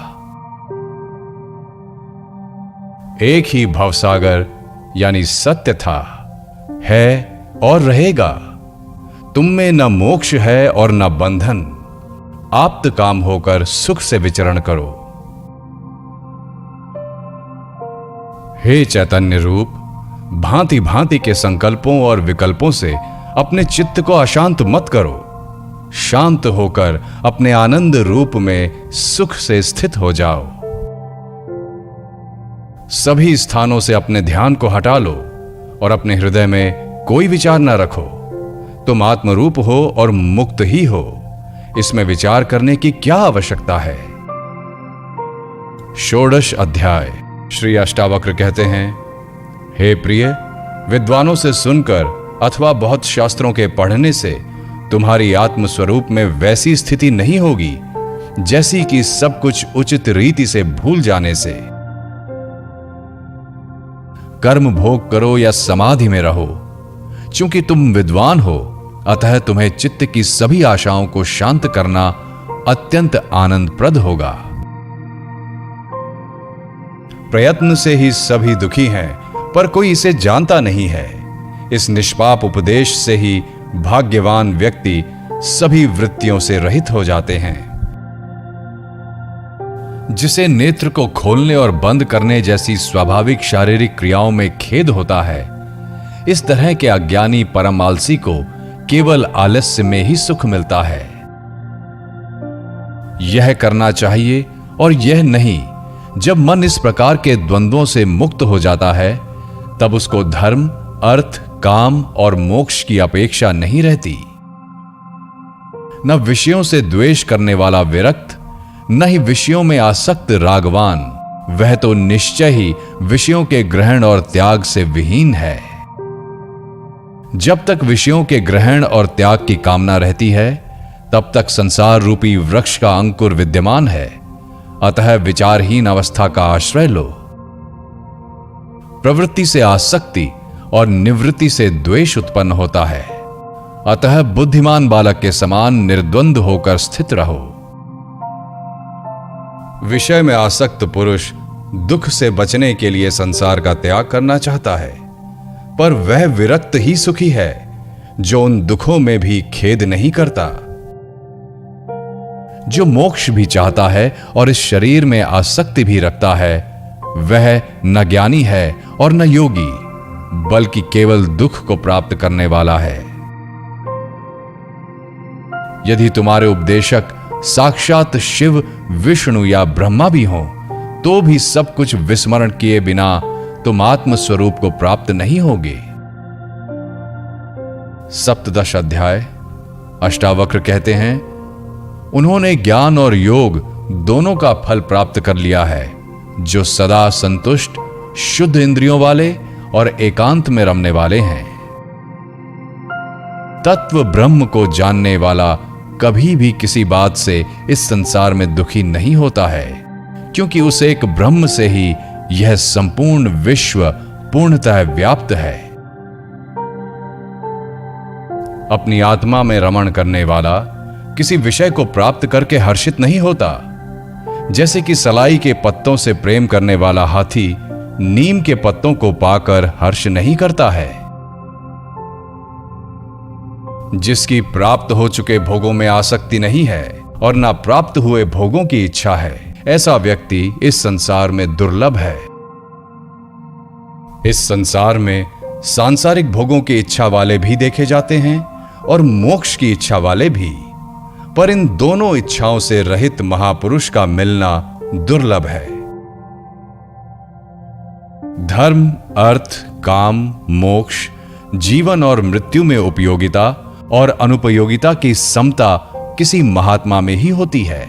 एक ही भवसागर यानी सत्य था, है और रहेगा। तुम में न मोक्ष है और न बंधन। आप्त काम होकर सुख से विचरण करो। हे चैतन्य रूप, भांति भांति के संकल्पों और विकल्पों से अपने चित्त को अशांत मत करो। शांत होकर अपने आनंद रूप में सुख से स्थित हो जाओ। सभी स्थानों से अपने ध्यान को हटा लो और अपने हृदय में कोई विचार न रखो। तुम आत्मरूप हो और मुक्त ही हो, इसमें विचार करने की क्या आवश्यकता है? षोडश अध्याय। श्री अष्टावक्र कहते हैं, हे प्रिय, विद्वानों से सुनकर अथवा बहुत शास्त्रों के पढ़ने से तुम्हारी आत्मस्वरूप में वैसी स्थिति नहीं होगी जैसी कि सब कुछ उचित रीति से भूल जाने से। कर्म भोग करो या समाधि में रहो, चूंकि तुम विद्वान हो, अतः तुम्हें चित्त की सभी आशाओं को शांत करना अत्यंत आनंदप्रद होगा। प्रयत्न से ही सभी दुखी हैं, पर कोई इसे जानता नहीं है। इस निष्पाप उपदेश से ही भाग्यवान व्यक्ति सभी वृत्तियों से रहित हो जाते हैं। जिसे नेत्र को खोलने और बंद करने जैसी स्वाभाविक शारीरिक क्रियाओं में खेद होता है, इस तरह के अज्ञानी परम आलसी को केवल आलस्य में ही सुख मिलता है। यह करना चाहिए और यह नहीं। जब मन इस प्रकार के द्वंद्वों से मुक्त हो जाता है, तब उसको धर्म, अर्थ, काम और मोक्ष की अपेक्षा नहीं रहती। न विषयों से द्वेष करने वाला विरक्त, न ही विषयों में आसक्त रागवान, वह तो निश्चय ही विषयों के ग्रहण और त्याग से विहीन है। जब तक विषयों के ग्रहण और त्याग की कामना रहती है, तब तक संसार रूपी वृक्ष का अंकुर विद्यमान है। अतः विचारहीन अवस्था का आश्रय लो। प्रवृत्ति से आसक्ति और निवृत्ति से द्वेष उत्पन्न होता है। अतः बुद्धिमान बालक के समान निर्द्वंद होकर स्थित रहो। विषय में आसक्त पुरुष दुख से बचने के लिए संसार का त्याग करना चाहता है, पर वह विरक्त ही सुखी है जो उन दुखों में भी खेद नहीं करता। जो मोक्ष भी चाहता है और इस शरीर में आसक्ति भी रखता है, वह न ज्ञानी है और न योगी, बल्कि केवल दुख को प्राप्त करने वाला है। यदि तुम्हारे उपदेशक साक्षात शिव, विष्णु या ब्रह्मा भी हों, तो भी सब कुछ विस्मरण किए बिना तुम आत्म स्वरूप को प्राप्त नहीं होगे। सप्तदश अध्याय। अष्टावक्र कहते हैं, उन्होंने ज्ञान और योग दोनों का फल प्राप्त कर लिया है, जो सदा संतुष्ट, शुद्ध इंद्रियों वाले और एकांत में रमने वाले हैं। तत्व ब्रह्म को जानने वाला कभी भी किसी बात से इस संसार में दुखी नहीं होता है, क्योंकि उस एक ब्रह्म से ही यह संपूर्ण विश्व पूर्णतः व्याप्त है। अपनी आत्मा में रमण करने वाला किसी विषय को प्राप्त करके हर्षित नहीं होता। जैसे कि सलाई के पत्तों से प्रेम करने वाला हाथी नीम के पत्तों को पाकर हर्ष नहीं करता है। जिसकी प्राप्त हो चुके भोगों में आसक्ति नहीं है और ना प्राप्त हुए भोगों की इच्छा है, ऐसा व्यक्ति इस संसार में दुर्लभ है। इस संसार में सांसारिक भोगों की इच्छा वाले भी देखे जाते हैं और मोक्ष की इच्छा वाले भी, पर इन दोनों इच्छाओं से रहित महापुरुष का मिलना दुर्लभ है। धर्म, अर्थ, काम, मोक्ष, जीवन और मृत्यु में उपयोगिता और अनुपयोगिता की समता किसी महात्मा में ही होती है।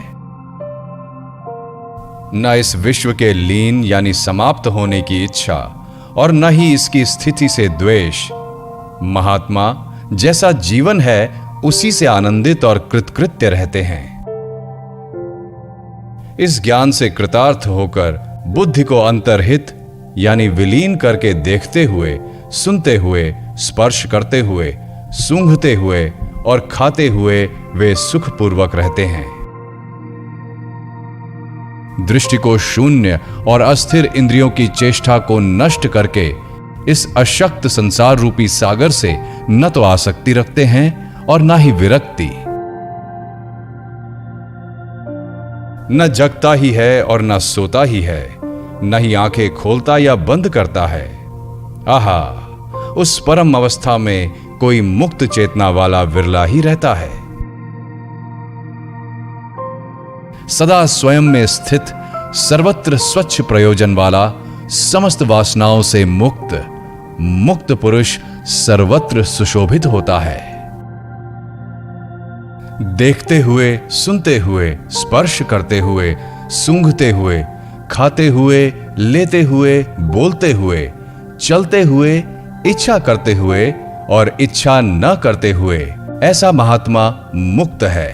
न इस विश्व के लीन यानी समाप्त होने की इच्छा और न ही इसकी स्थिति से द्वेष। महात्मा जैसा जीवन है उसी से आनंदित और कृतकृत्य रहते हैं। इस ज्ञान से कृतार्थ होकर बुद्धि को अंतर्हित यानी विलीन करके देखते हुए, सुनते हुए, स्पर्श करते हुए, सूंघते हुए और खाते हुए वे सुखपूर्वक रहते हैं। दृष्टि को शून्य और अस्थिर इंद्रियों की चेष्टा को नष्ट करके इस अशक्त संसार रूपी सागर से न तो आसक्ति रखते हैं और न ही विरक्ति। न जगता ही है और न सोता ही है, न ही आंखें खोलता या बंद करता है। आहा, उस परम अवस्था में कोई मुक्त चेतना वाला विरला ही रहता है। सदा स्वयं में स्थित, सर्वत्र स्वच्छ प्रयोजन वाला, समस्त वासनाओं से मुक्त पुरुष सर्वत्र सुशोभित होता है। देखते हुए, सुनते हुए, स्पर्श करते हुए, सूंघते हुए, खाते हुए, लेते हुए, बोलते हुए, चलते हुए, इच्छा करते हुए और इच्छा न करते हुए, ऐसा महात्मा मुक्त है।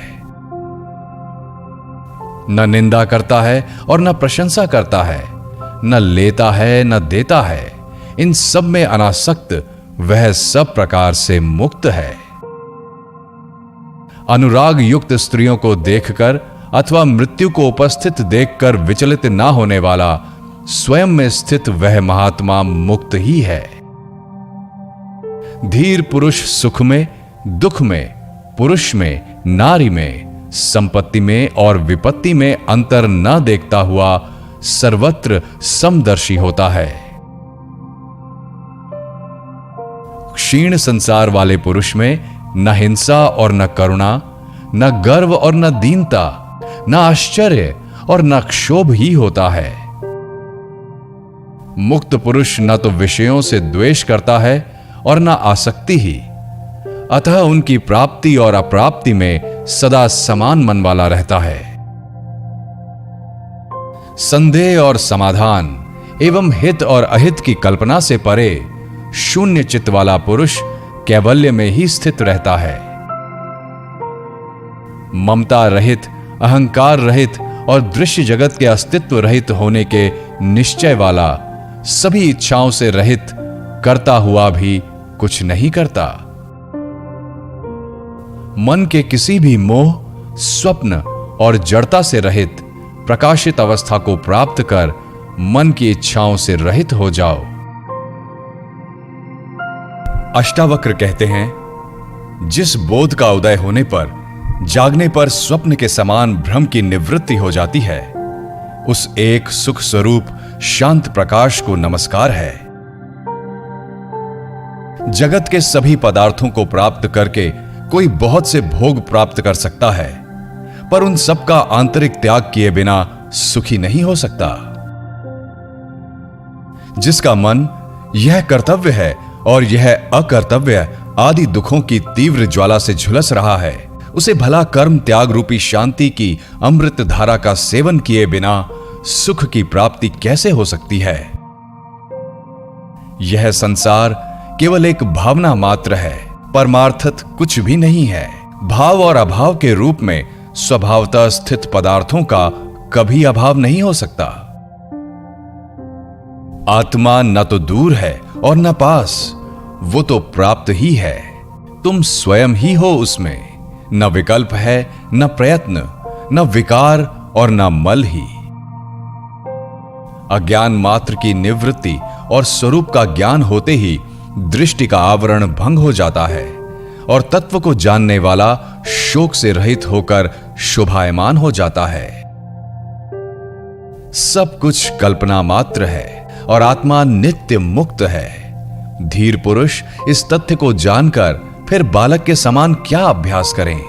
न निंदा करता है और न प्रशंसा करता है, न लेता है न देता है। इन सब में अनासक्त वह सब प्रकार से मुक्त है। अनुराग युक्त स्त्रियों को देखकर अथवा मृत्यु को उपस्थित देखकर विचलित ना होने वाला, स्वयं में स्थित वह महात्मा मुक्त ही है। धीर पुरुष सुख में, दुख में, पुरुष में, नारी में, संपत्ति में और विपत्ति में अंतर न देखता हुआ सर्वत्र समदर्शी होता है। क्षीण संसार वाले पुरुष में न हिंसा और न करुणा, न गर्व और न दीनता, न आश्चर्य और न क्षोभ ही होता है। मुक्त पुरुष न तो विषयों से द्वेष करता है और न आसक्ति ही, अतः उनकी प्राप्ति और अप्राप्ति में सदा समान मन वाला रहता है। संदेह और समाधान एवं हित और अहित की कल्पना से परे शून्य चित्त वाला पुरुष कैवल्य में ही स्थित रहता है। ममता रहित, अहंकार रहित और दृश्य जगत के अस्तित्व रहित होने के निश्चय वाला, सभी इच्छाओं से रहित, करता हुआ भी कुछ नहीं करता। मन के किसी भी मोह, स्वप्न और जड़ता से रहित प्रकाशित अवस्था को प्राप्त कर मन की इच्छाओं से रहित हो जाओ। अष्टावक्र कहते हैं, जिस बोध का उदय होने पर जागने पर स्वप्न के समान भ्रम की निवृत्ति हो जाती है, उस एक सुख स्वरूप शांत प्रकाश को नमस्कार है। जगत के सभी पदार्थों को प्राप्त करके कोई बहुत से भोग प्राप्त कर सकता है, पर उन सब का आंतरिक त्याग किए बिना सुखी नहीं हो सकता। जिसका मन यह कर्तव्य है और यह अकर्तव्य आदि दुखों की तीव्र ज्वाला से झुलस रहा है, उसे भला कर्म त्याग रूपी शांति की अमृत धारा का सेवन किए बिना सुख की प्राप्ति कैसे हो सकती है। यह संसार केवल एक भावना मात्र है, परमार्थत कुछ भी नहीं है। भाव और अभाव के रूप में स्वभावतः स्थित पदार्थों का कभी अभाव नहीं हो सकता। आत्मा न तो दूर है और न पास, वो तो प्राप्त ही है। तुम स्वयं ही हो उसमें, न विकल्प है, न प्रयत्न, न विकार और न मल ही। अज्ञान मात्र की निवृत्ति और स्वरूप का ज्ञान होते ही दृष्टि का आवरण भंग हो जाता है और तत्व को जानने वाला शोक से रहित होकर शोभायमान हो जाता है। सब कुछ कल्पना मात्र है और आत्मा नित्य मुक्त है। धीर पुरुष इस तथ्य को जानकर फिर बालक के समान क्या अभ्यास करें।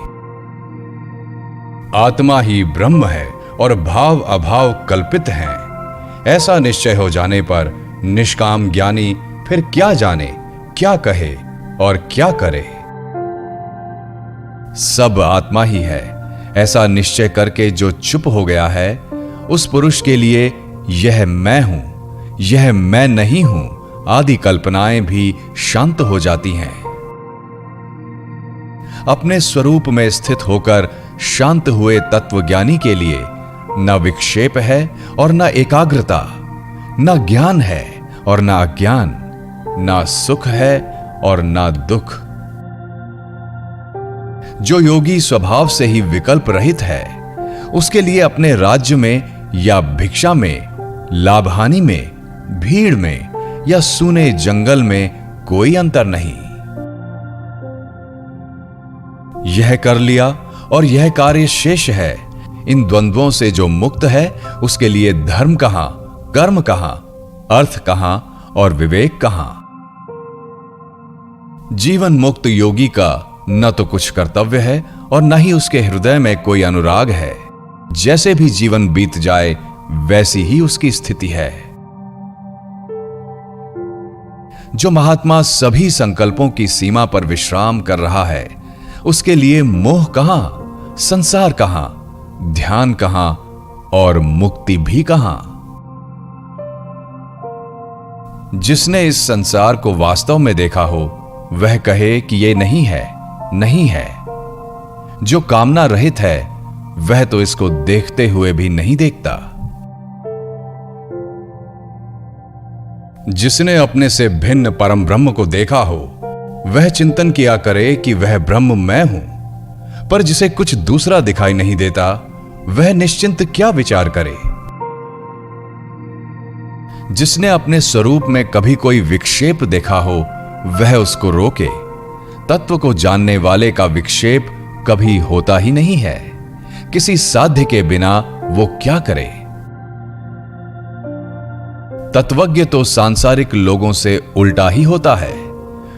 आत्मा ही ब्रह्म है और भाव अभाव कल्पित हैं, ऐसा निश्चय हो जाने पर निष्काम ज्ञानी फिर क्या जाने, क्या कहे और क्या करे। सब आत्मा ही है, ऐसा निश्चय करके जो चुप हो गया है, उस पुरुष के लिए यह मैं हूं, यह मैं नहीं हूं आदि कल्पनाएं भी शांत हो जाती हैं। अपने स्वरूप में स्थित होकर शांत हुए तत्वज्ञानी के लिए न विक्षेप है और न एकाग्रता, न ज्ञान है और न अज्ञान, न सुख है और न दुख। जो योगी स्वभाव से ही विकल्प रहित है, उसके लिए अपने राज्य में या भिक्षा में, लाभ हानि में, भीड़ में या सूने जंगल में कोई अंतर नहीं। यह कर लिया और यह कार्य शेष है। इन द्वंद्वों से जो मुक्त है, उसके लिए धर्म कहां, कर्म कहां, अर्थ कहां और विवेक कहां। जीवन मुक्त योगी का न तो कुछ कर्तव्य है और न ही उसके हृदय में कोई अनुराग है। जैसे भी जीवन बीत जाए वैसी ही उसकी स्थिति है। जो महात्मा सभी संकल्पों की सीमा पर विश्राम कर रहा है, उसके लिए मोह कहां, संसार कहां, ध्यान कहां और मुक्ति भी कहां। जिसने इस संसार को वास्तव में देखा हो, वह कहे कि यह नहीं है, नहीं है। जो कामना रहित है, वह तो इसको देखते हुए भी नहीं देखता। जिसने अपने से भिन्न परम ब्रह्म को देखा हो, वह चिंतन किया करे कि वह ब्रह्म मैं हूं। पर जिसे कुछ दूसरा दिखाई नहीं देता, वह निश्चिंत क्या विचार करे। जिसने अपने स्वरूप में कभी कोई विक्षेप देखा हो, वह उसको रोके। तत्व को जानने वाले का विक्षेप कभी होता ही नहीं है। किसी साध्य के बिना वो क्या करे। तत्वज्ञ तो सांसारिक लोगों से उल्टा ही होता है।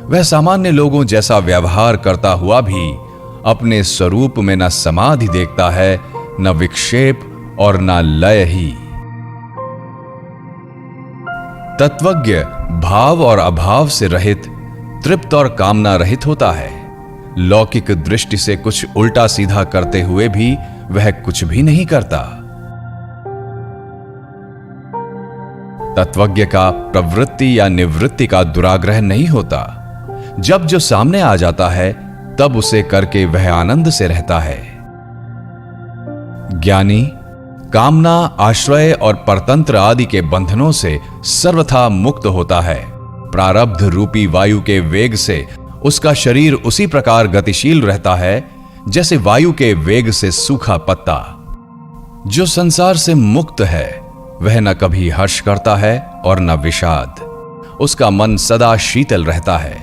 वह सामान्य लोगों जैसा व्यवहार करता हुआ भी अपने स्वरूप में न समाधि देखता है, न विक्षेप और न लय ही। तत्वज्ञ भाव और अभाव से रहित, तृप्त और कामना रहित होता है। लौकिक दृष्टि से कुछ उल्टा सीधा करते हुए भी वह कुछ भी नहीं करता। तत्वज्ञ का प्रवृत्ति या निवृत्ति का दुराग्रह नहीं होता। जब जो सामने आ जाता है तब उसे करके वह आनंद से रहता है। ज्ञानी कामना, आश्रय और परतंत्र आदि के बंधनों से सर्वथा मुक्त होता है। प्रारब्ध रूपी वायु के वेग से उसका शरीर उसी प्रकार गतिशील रहता है जैसे वायु के वेग से सूखा पत्ता। जो संसार से मुक्त है वह न कभी हर्ष करता है और न विषाद। उसका मन सदा शीतल रहता है।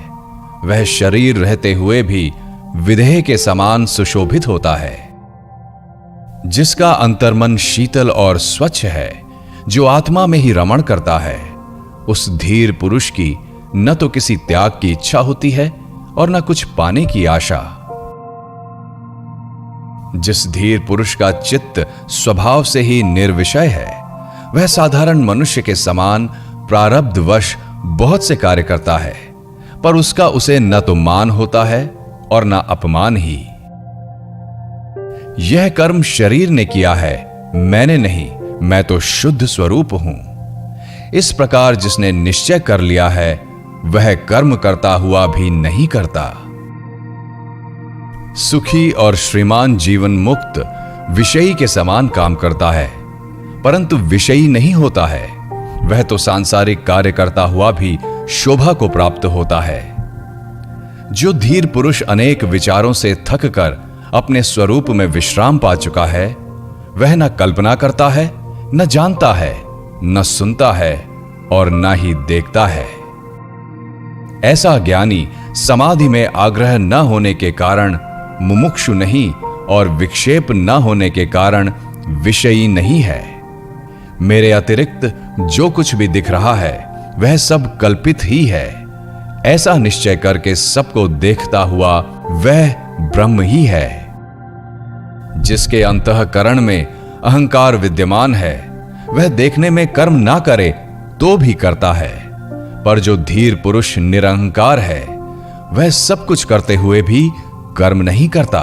वह शरीर रहते हुए भी विदेह के समान सुशोभित होता है। जिसका अंतर्मन शीतल और स्वच्छ है, जो आत्मा में ही रमण करता है, उस धीर पुरुष की न तो किसी त्याग की इच्छा होती है और न कुछ पाने की आशा। जिस धीर पुरुष का चित्त स्वभाव से ही निर्विषय है, वह साधारण मनुष्य के समान प्रारब्धवश बहुत से कार्य करता है, पर उसका उसे न तो मान होता है और न अपमान ही। यह कर्म शरीर ने किया है, मैंने नहीं, मैं तो शुद्ध स्वरूप हूं। इस प्रकार जिसने निश्चय कर लिया है वह कर्म करता हुआ भी नहीं करता। सुखी और श्रीमान जीवन मुक्त विषयी के समान काम करता है, परंतु विषयी नहीं होता है। वह तो सांसारिक कार्य करता हुआ भी शोभा को प्राप्त होता है। जो धीर पुरुष अनेक विचारों से थक कर अपने स्वरूप में विश्राम पा चुका है, वह न कल्पना करता है, न जानता है, न सुनता है और न ही देखता है। ऐसा ज्ञानी समाधि में आग्रह न होने के कारण मुमुक्षु नहीं और विक्षेप न होने के कारण विषयी नहीं है। मेरे अतिरिक्त जो कुछ भी दिख रहा है वह सब कल्पित ही है, ऐसा निश्चय करके सबको देखता हुआ वह ब्रह्म ही है। जिसके अंतःकरण में अहंकार विद्यमान है वह देखने में कर्म ना करे तो भी करता है, पर जो धीर पुरुष निरहंकार है वह सब कुछ करते हुए भी कर्म नहीं करता।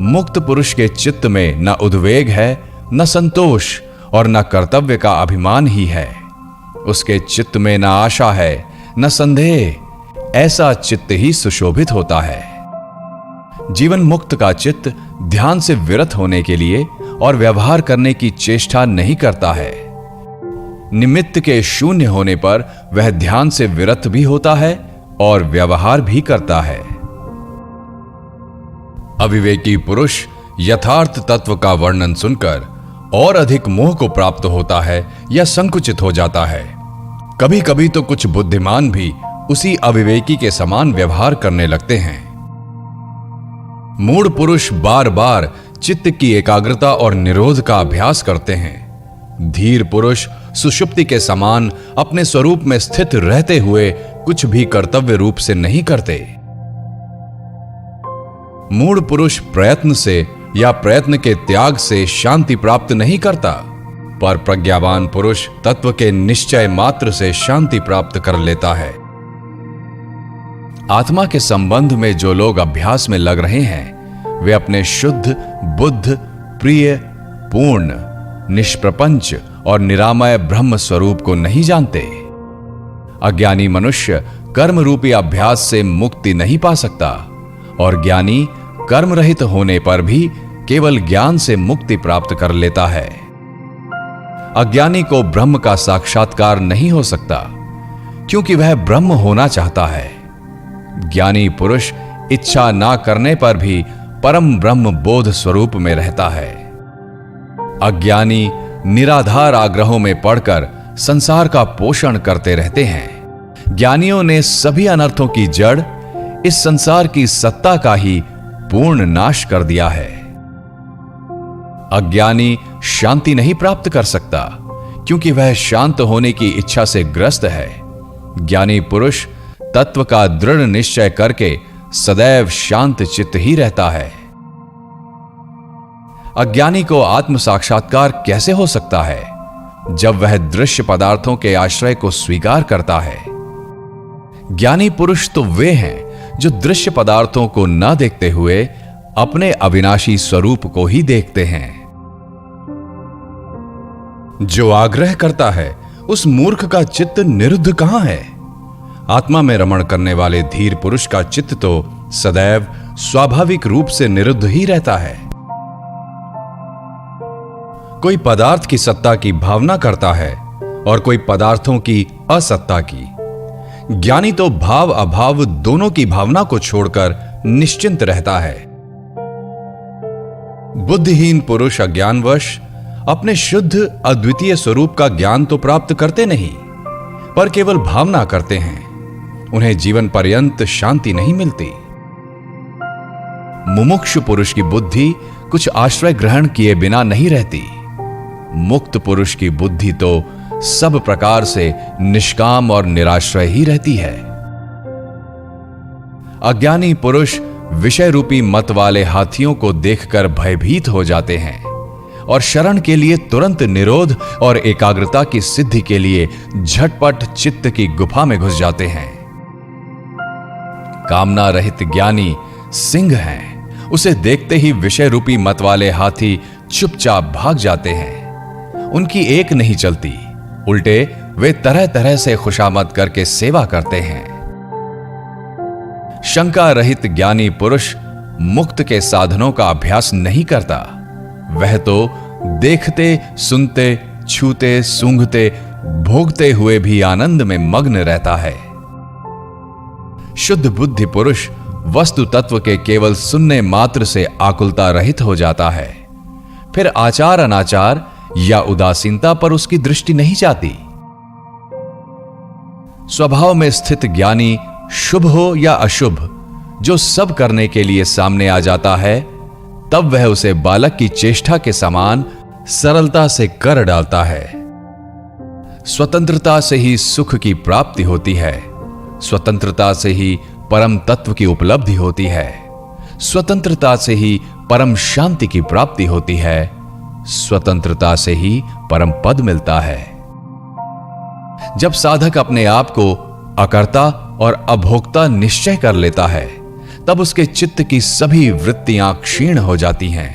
मुक्त पुरुष के चित्त में न उद्वेग है, न संतोष और न कर्तव्य का अभिमान ही है। उसके चित्त में न आशा है, न संदेह। ऐसा चित्त ही सुशोभित होता है। जीवन मुक्त का चित्त ध्यान से विरत होने के लिए और व्यवहार करने की चेष्टा नहीं करता है। निमित्त के शून्य होने पर वह ध्यान से विरत भी होता है और व्यवहार भी करता है। अविवेकी पुरुष यथार्थ तत्व का वर्णन सुनकर और अधिक मोह को प्राप्त होता है या संकुचित हो जाता है। कभी कभी तो कुछ बुद्धिमान भी उसी अविवेकी के समान व्यवहार करने लगते हैं। मूढ़ पुरुष बार बार चित्त की एकाग्रता और निरोध का अभ्यास करते हैं। धीर पुरुष सुषुप्ति के समान अपने स्वरूप में स्थित रहते हुए कुछ भी कर्तव्य रूप से नहीं करते। मूढ़ पुरुष प्रयत्न से या प्रयत्न के त्याग से शांति प्राप्त नहीं करता, पर प्रज्ञावान पुरुष तत्व के निश्चय मात्र से शांति प्राप्त कर लेता है। आत्मा के संबंध में जो लोग अभ्यास में लग रहे हैं वे अपने शुद्ध, बुद्ध, प्रिय, पूर्ण, निष्प्रपंच और निरामय ब्रह्म स्वरूप को नहीं जानते। अज्ञानी मनुष्य कर्म रूपी अभ्यास से मुक्ति नहीं पा सकता और ज्ञानी कर्म रहित होने पर भी केवल ज्ञान से मुक्ति प्राप्त कर लेता है। अज्ञानी को ब्रह्म का साक्षात्कार नहीं हो सकता क्योंकि वह ब्रह्म होना चाहता है। ज्ञानी पुरुष इच्छा ना करने पर भी परम ब्रह्म बोध स्वरूप में रहता है। अज्ञानी निराधार आग्रहों में पड़कर संसार का पोषण करते रहते हैं। ज्ञानियों ने सभी अनर्थों की जड़ इस संसार की सत्ता का ही पूर्ण नाश कर दिया है। अज्ञानी शांति नहीं प्राप्त कर सकता क्योंकि वह शांत होने की इच्छा से ग्रस्त है। ज्ञानी पुरुष तत्व का दृढ़ निश्चय करके सदैव शांत चित्त ही रहता है। अज्ञानी को आत्म साक्षात्कार कैसे हो सकता है? जब वह दृश्य पदार्थों के आश्रय को स्वीकार करता है। ज्ञानी पुरुष तो वे हैं जो दृश्य पदार्थों को न देखते हुए अपने अविनाशी स्वरूप को ही देखते हैं। जो आग्रह करता है उस मूर्ख का चित्त निरुद्ध कहां है? आत्मा में रमण करने वाले धीर पुरुष का चित्त तो सदैव स्वाभाविक रूप से निरुद्ध ही रहता है। कोई पदार्थ की सत्ता की भावना करता है और कोई पदार्थों की असत्ता की। ज्ञानी तो भाव अभाव दोनों की भावना को छोड़कर निश्चिंत रहता है। बुद्धिहीन पुरुष अज्ञानवश अपने शुद्ध अद्वितीय स्वरूप का ज्ञान तो प्राप्त करते नहीं, पर केवल भावना करते हैं। उन्हें जीवन पर्यंत शांति नहीं मिलती। मुमुक्षु पुरुष की बुद्धि कुछ आश्रय ग्रहण किए बिना नहीं रहती। मुक्त पुरुष की बुद्धि तो सब प्रकार से निष्काम और निराश्रय ही रहती है। अज्ञानी पुरुष विषय रूपी मत वाले हाथियों को देखकर भयभीत हो जाते हैं और शरण के लिए तुरंत निरोध और एकाग्रता की सिद्धि के लिए झटपट चित्त की गुफा में घुस जाते हैं। कामना रहित ज्ञानी सिंह हैं। उसे देखते ही विषय रूपी मत वाले हाथी चुपचाप भाग जाते हैं। उनकी एक नहीं चलती, उल्टे वे तरह तरह से खुशामद करके सेवा करते हैं। शंका रहित ज्ञानी पुरुष मुक्त के साधनों का अभ्यास नहीं करता। वह तो देखते, सुनते, छूते, सूंघते, भोगते हुए भी आनंद में मग्न रहता है। शुद्ध बुद्धि पुरुष वस्तु तत्व के केवल सुनने मात्र से आकुलता रहित हो जाता है। फिर आचार अनाचार या उदासीनता पर उसकी दृष्टि नहीं जाती। स्वभाव में स्थित ज्ञानी शुभ हो या अशुभ, जो सब करने के लिए सामने आ जाता है, तब वह उसे बालक की चेष्टा के समान सरलता से कर डालता है। स्वतंत्रता से ही सुख की प्राप्ति होती है। स्वतंत्रता से ही परम तत्व की उपलब्धि होती है। स्वतंत्रता से ही परम शांति की प्राप्ति होती है। स्वतंत्रता से ही परम पद मिलता है। जब साधक अपने आप को अकर्ता और अभोक्ता निश्चय कर लेता है, तब उसके चित्त की सभी वृत्तियां क्षीण हो जाती हैं।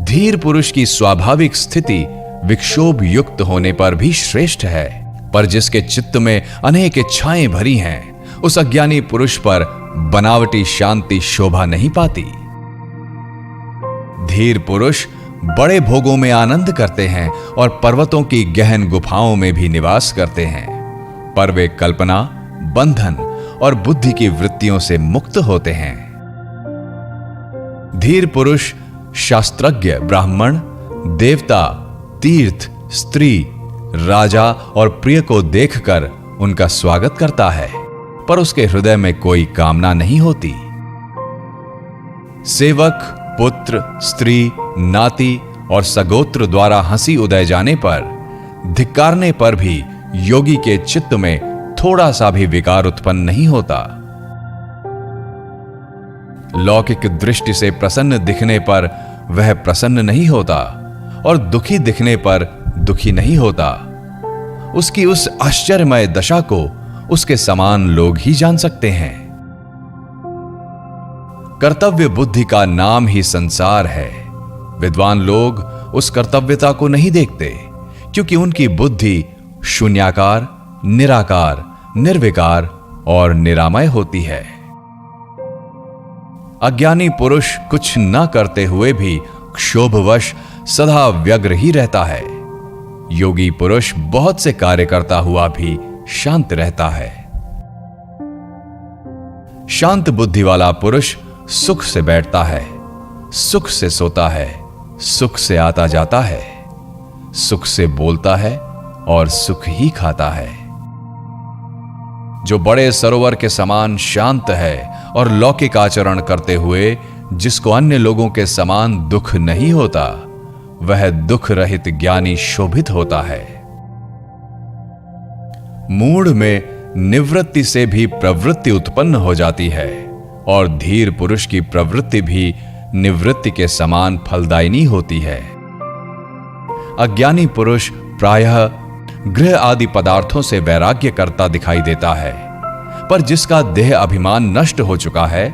धीर पुरुष की स्वाभाविक स्थिति विक्षोभ युक्त होने पर भी श्रेष्ठ है, पर जिसके चित्त में अनेक इच्छाएं भरी हैं, उस अज्ञानी पुरुष पर बनावटी शांति शोभा नहीं पाती। धीर पुरुष बड़े भोगों में आनंद करते हैं और पर्वतों की गहन गुफाओं में भी निवास करते हैं, पर वे कल्पना, बंधन और बुद्धि की वृत्तियों से मुक्त होते हैं। धीर पुरुष शास्त्रज्ञ, ब्राह्मण, देवता, तीर्थ, स्त्री, राजा और प्रिय को देखकर उनका स्वागत करता है, पर उसके हृदय में कोई कामना नहीं होती। सेवक, पुत्र, स्त्री, नाती और सगोत्र द्वारा हंसी उदय जाने पर, धिक्कारने पर भी योगी के चित्त में थोड़ा सा भी विकार उत्पन्न नहीं होता। लौकिक दृष्टि से प्रसन्न दिखने पर वह प्रसन्न नहीं होता और दुखी दिखने पर दुखी नहीं होता। उसकी उस आश्चर्यमय दशा को उसके समान लोग ही जान सकते हैं। कर्तव्य बुद्धि का नाम ही संसार है। विद्वान लोग उस कर्तव्यता को नहीं देखते, क्योंकि उनकी बुद्धि शून्याकार, निराकार, निर्विकार और निरामय होती है। अज्ञानी पुरुष कुछ न करते हुए भी क्षोभवश सदा व्यग्र ही रहता है। योगी पुरुष बहुत से कार्य करता हुआ भी शांत रहता है। शांत बुद्धि वाला पुरुष सुख से बैठता है, सुख से सोता है, सुख से आता जाता है, सुख से बोलता है और सुख ही खाता है। जो बड़े सरोवर के समान शांत है और लौकिक आचरण करते हुए जिसको अन्य लोगों के समान दुख नहीं होता, वह दुख रहित ज्ञानी शोभित होता है। मूढ़ में निवृत्ति से भी प्रवृत्ति उत्पन्न हो जाती है और धीर पुरुष की प्रवृत्ति भी निवृत्ति के समान फलदायिनी होती है। अज्ञानी पुरुष प्रायः गृह आदि पदार्थों से वैराग्य करता दिखाई देता है, पर जिसका देह अभिमान नष्ट हो चुका है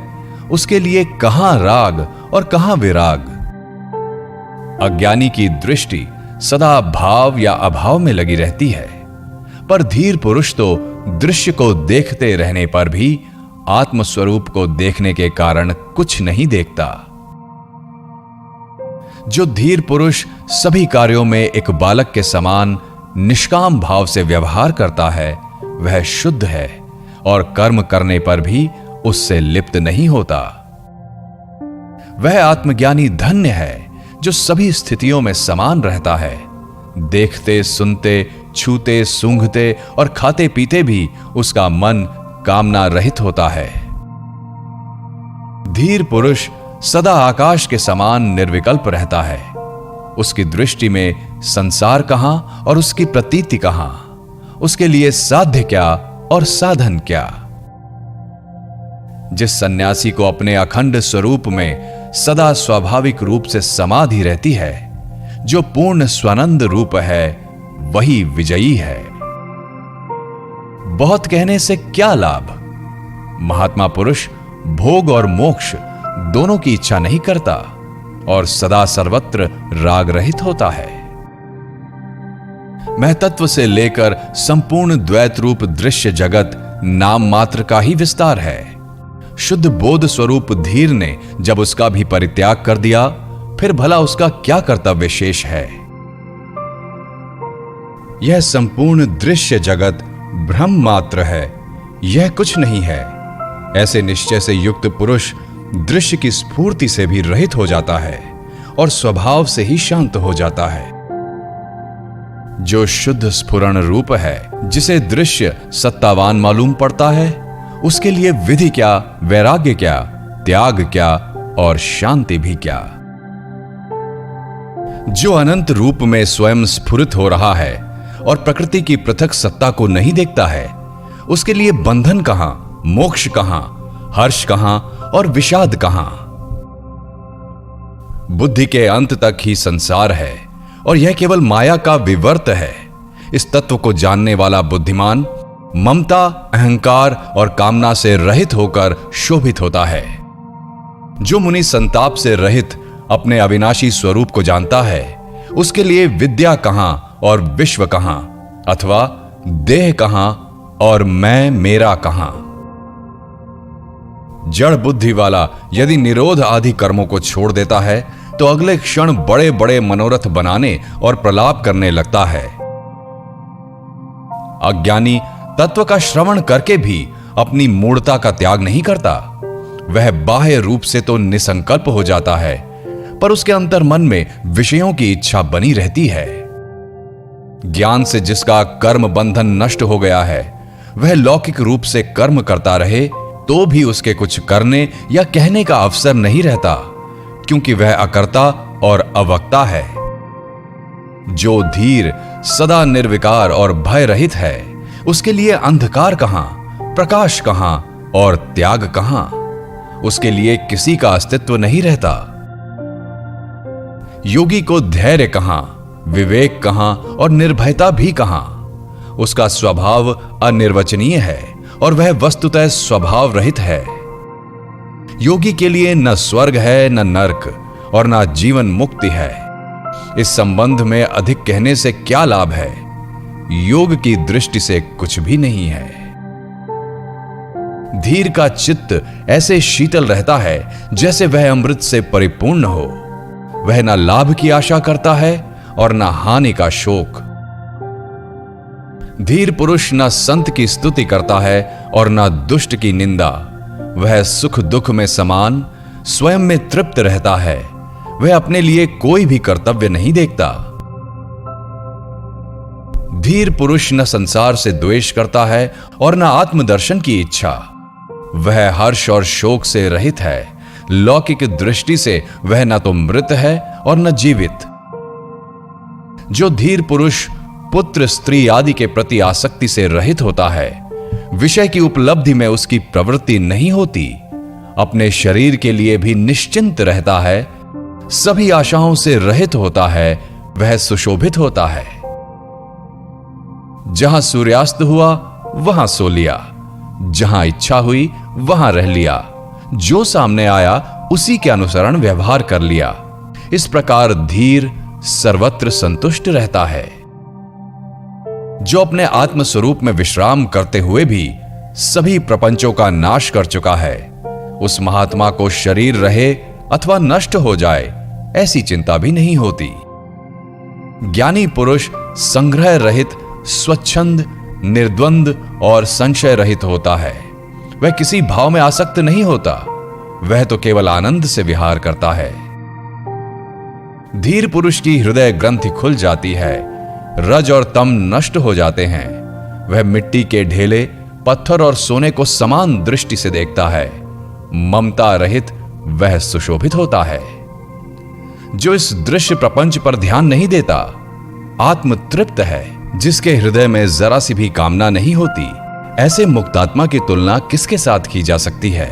उसके लिए कहां राग और कहां विराग। अज्ञानी की दृष्टि सदा भाव या अभाव में लगी रहती है, पर धीर पुरुष तो दृश्य को देखते रहने पर भी आत्मस्वरूप को देखने के कारण कुछ नहीं देखता। जो धीर पुरुष सभी कार्यों में एक बालक के समान निष्काम भाव से व्यवहार करता है वह शुद्ध है और कर्म करने पर भी उससे लिप्त नहीं होता। वह आत्मज्ञानी धन्य है जो सभी स्थितियों में समान रहता है, देखते सुनते छूते सूंघते और खाते पीते भी उसका मन कामना रहित होता है। धीर पुरुष सदा आकाश के समान निर्विकल्प रहता है। उसकी दृष्टि में संसार कहां और उसकी प्रतीति कहां, उसके लिए साध्य क्या और साधन क्या। जिस सन्यासी को अपने अखंड स्वरूप में सदा स्वाभाविक रूप से समाधि रहती है, जो पूर्ण स्वानंद रूप है, वही विजयी है। बहुत कहने से क्या लाभ। महात्मा पुरुष भोग और मोक्ष दोनों की इच्छा नहीं करता और सदा सर्वत्र राग रहित होता है। महतत्व से लेकर संपूर्ण द्वैत रूप दृश्य जगत नाम मात्र का ही विस्तार है। शुद्ध बोध स्वरूप धीर ने जब उसका भी परित्याग कर दिया, फिर भला उसका क्या कर्तव्य शेष है। यह संपूर्ण दृश्य जगत भ्रम मात्र है, यह कुछ नहीं है। ऐसे निश्चय से युक्त पुरुष दृश्य की स्फूर्ति से भी रहित हो जाता है और स्वभाव से ही शांत हो जाता है। जो शुद्ध स्फुरण रूप है, जिसे दृश्य सत्तावान मालूम पड़ता है, उसके लिए विधि क्या, वैराग्य क्या, त्याग क्या और शांति भी क्या। जो अनंत रूप में स्वयं स्फुरित हो रहा है और प्रकृति की पृथक सत्ता को नहीं देखता है, उसके लिए बंधन कहां, मोक्ष कहां, हर्ष कहां और विषाद कहां। बुद्धि के अंत तक ही संसार है और यह केवल माया का विवर्त है। इस तत्व को जानने वाला बुद्धिमान ममता, अहंकार और कामना से रहित होकर शोभित होता है। जो मुनि संताप से रहित अपने अविनाशी स्वरूप को जानता है, उसके लिए विद्या कहां और विश्व कहां, अथवा देह कहां और मैं मेरा कहां। जड़ बुद्धि वाला यदि निरोध आदि कर्मों को छोड़ देता है तो अगले क्षण बड़े बड़े मनोरथ बनाने और प्रलाप करने लगता है। अज्ञानी तत्व का श्रवण करके भी अपनी मूढ़ता का त्याग नहीं करता। वह बाह्य रूप से तो निसंकल्प हो जाता है, पर उसके अंतर मन में विषयों की इच्छा बनी रहती है। ज्ञान से जिसका कर्म बंधन नष्ट हो गया है, वह लौकिक रूप से कर्म करता रहे तो भी उसके कुछ करने या कहने का अवसर नहीं रहता, क्योंकि वह अकर्ता और अवक्ता है। जो धीर सदा निर्विकार और भय रहित है, उसके लिए अंधकार कहां, प्रकाश कहां और त्याग कहां। उसके लिए किसी का अस्तित्व नहीं रहता। योगी को धैर्य कहां, विवेक कहां और निर्भयता भी कहां। उसका स्वभाव अनिर्वचनीय है और वह वस्तुतः स्वभाव रहित है। योगी के लिए न स्वर्ग है, न नरक और न जीवन मुक्ति है। इस संबंध में अधिक कहने से क्या लाभ है। योग की दृष्टि से कुछ भी नहीं है। धीर का चित्त ऐसे शीतल रहता है जैसे वह अमृत से परिपूर्ण हो। वह न लाभ की आशा करता है और न हानि का शोक। धीर पुरुष न संत की स्तुति करता है और न दुष्ट की निंदा। वह सुख दुख में समान स्वयं में तृप्त रहता है। वह अपने लिए कोई भी कर्तव्य नहीं देखता। धीर पुरुष न संसार से द्वेष करता है और न आत्मदर्शन की इच्छा। वह हर्ष और शोक से रहित है। लौकिक दृष्टि से वह न तो मृत है और न जीवित। जो धीर पुरुष पुत्र स्त्री आदि के प्रति आसक्ति से रहित होता है, विषय की उपलब्धि में उसकी प्रवृत्ति नहीं होती, अपने शरीर के लिए भी निश्चिंत रहता है, सभी आशाओं से रहित होता है, वह सुशोभित होता है। जहां सूर्यास्त हुआ वहां सो लिया, जहां इच्छा हुई वहां रह लिया, जो सामने आया उसी के अनुसरण व्यवहार कर लिया। इस प्रकार धीर सर्वत्र संतुष्ट रहता है। जो अपने आत्म स्वरूप में विश्राम करते हुए भी सभी प्रपंचों का नाश कर चुका है, उस महात्मा को शरीर रहे अथवा नष्ट हो जाए ऐसी चिंता भी नहीं होती। ज्ञानी पुरुष संग्रह रहित, स्वच्छंद, निर्द्वंद और संशय रहित होता है। वह किसी भाव में आसक्त नहीं होता, वह तो केवल आनंद से विहार करता है। धीर पुरुष की हृदय ग्रंथि खुल जाती है, रज और तम नष्ट हो जाते हैं। वह मिट्टी के ढेले, पत्थर और सोने को समान दृष्टि से देखता है। ममता रहित वह सुशोभित होता है। जो इस दृश्य प्रपंच पर ध्यान नहीं देता, आत्म तृप्त है, जिसके हृदय में जरा सी भी कामना नहीं होती, ऐसे मुक्तात्मा की तुलना किसके साथ की जा सकती है।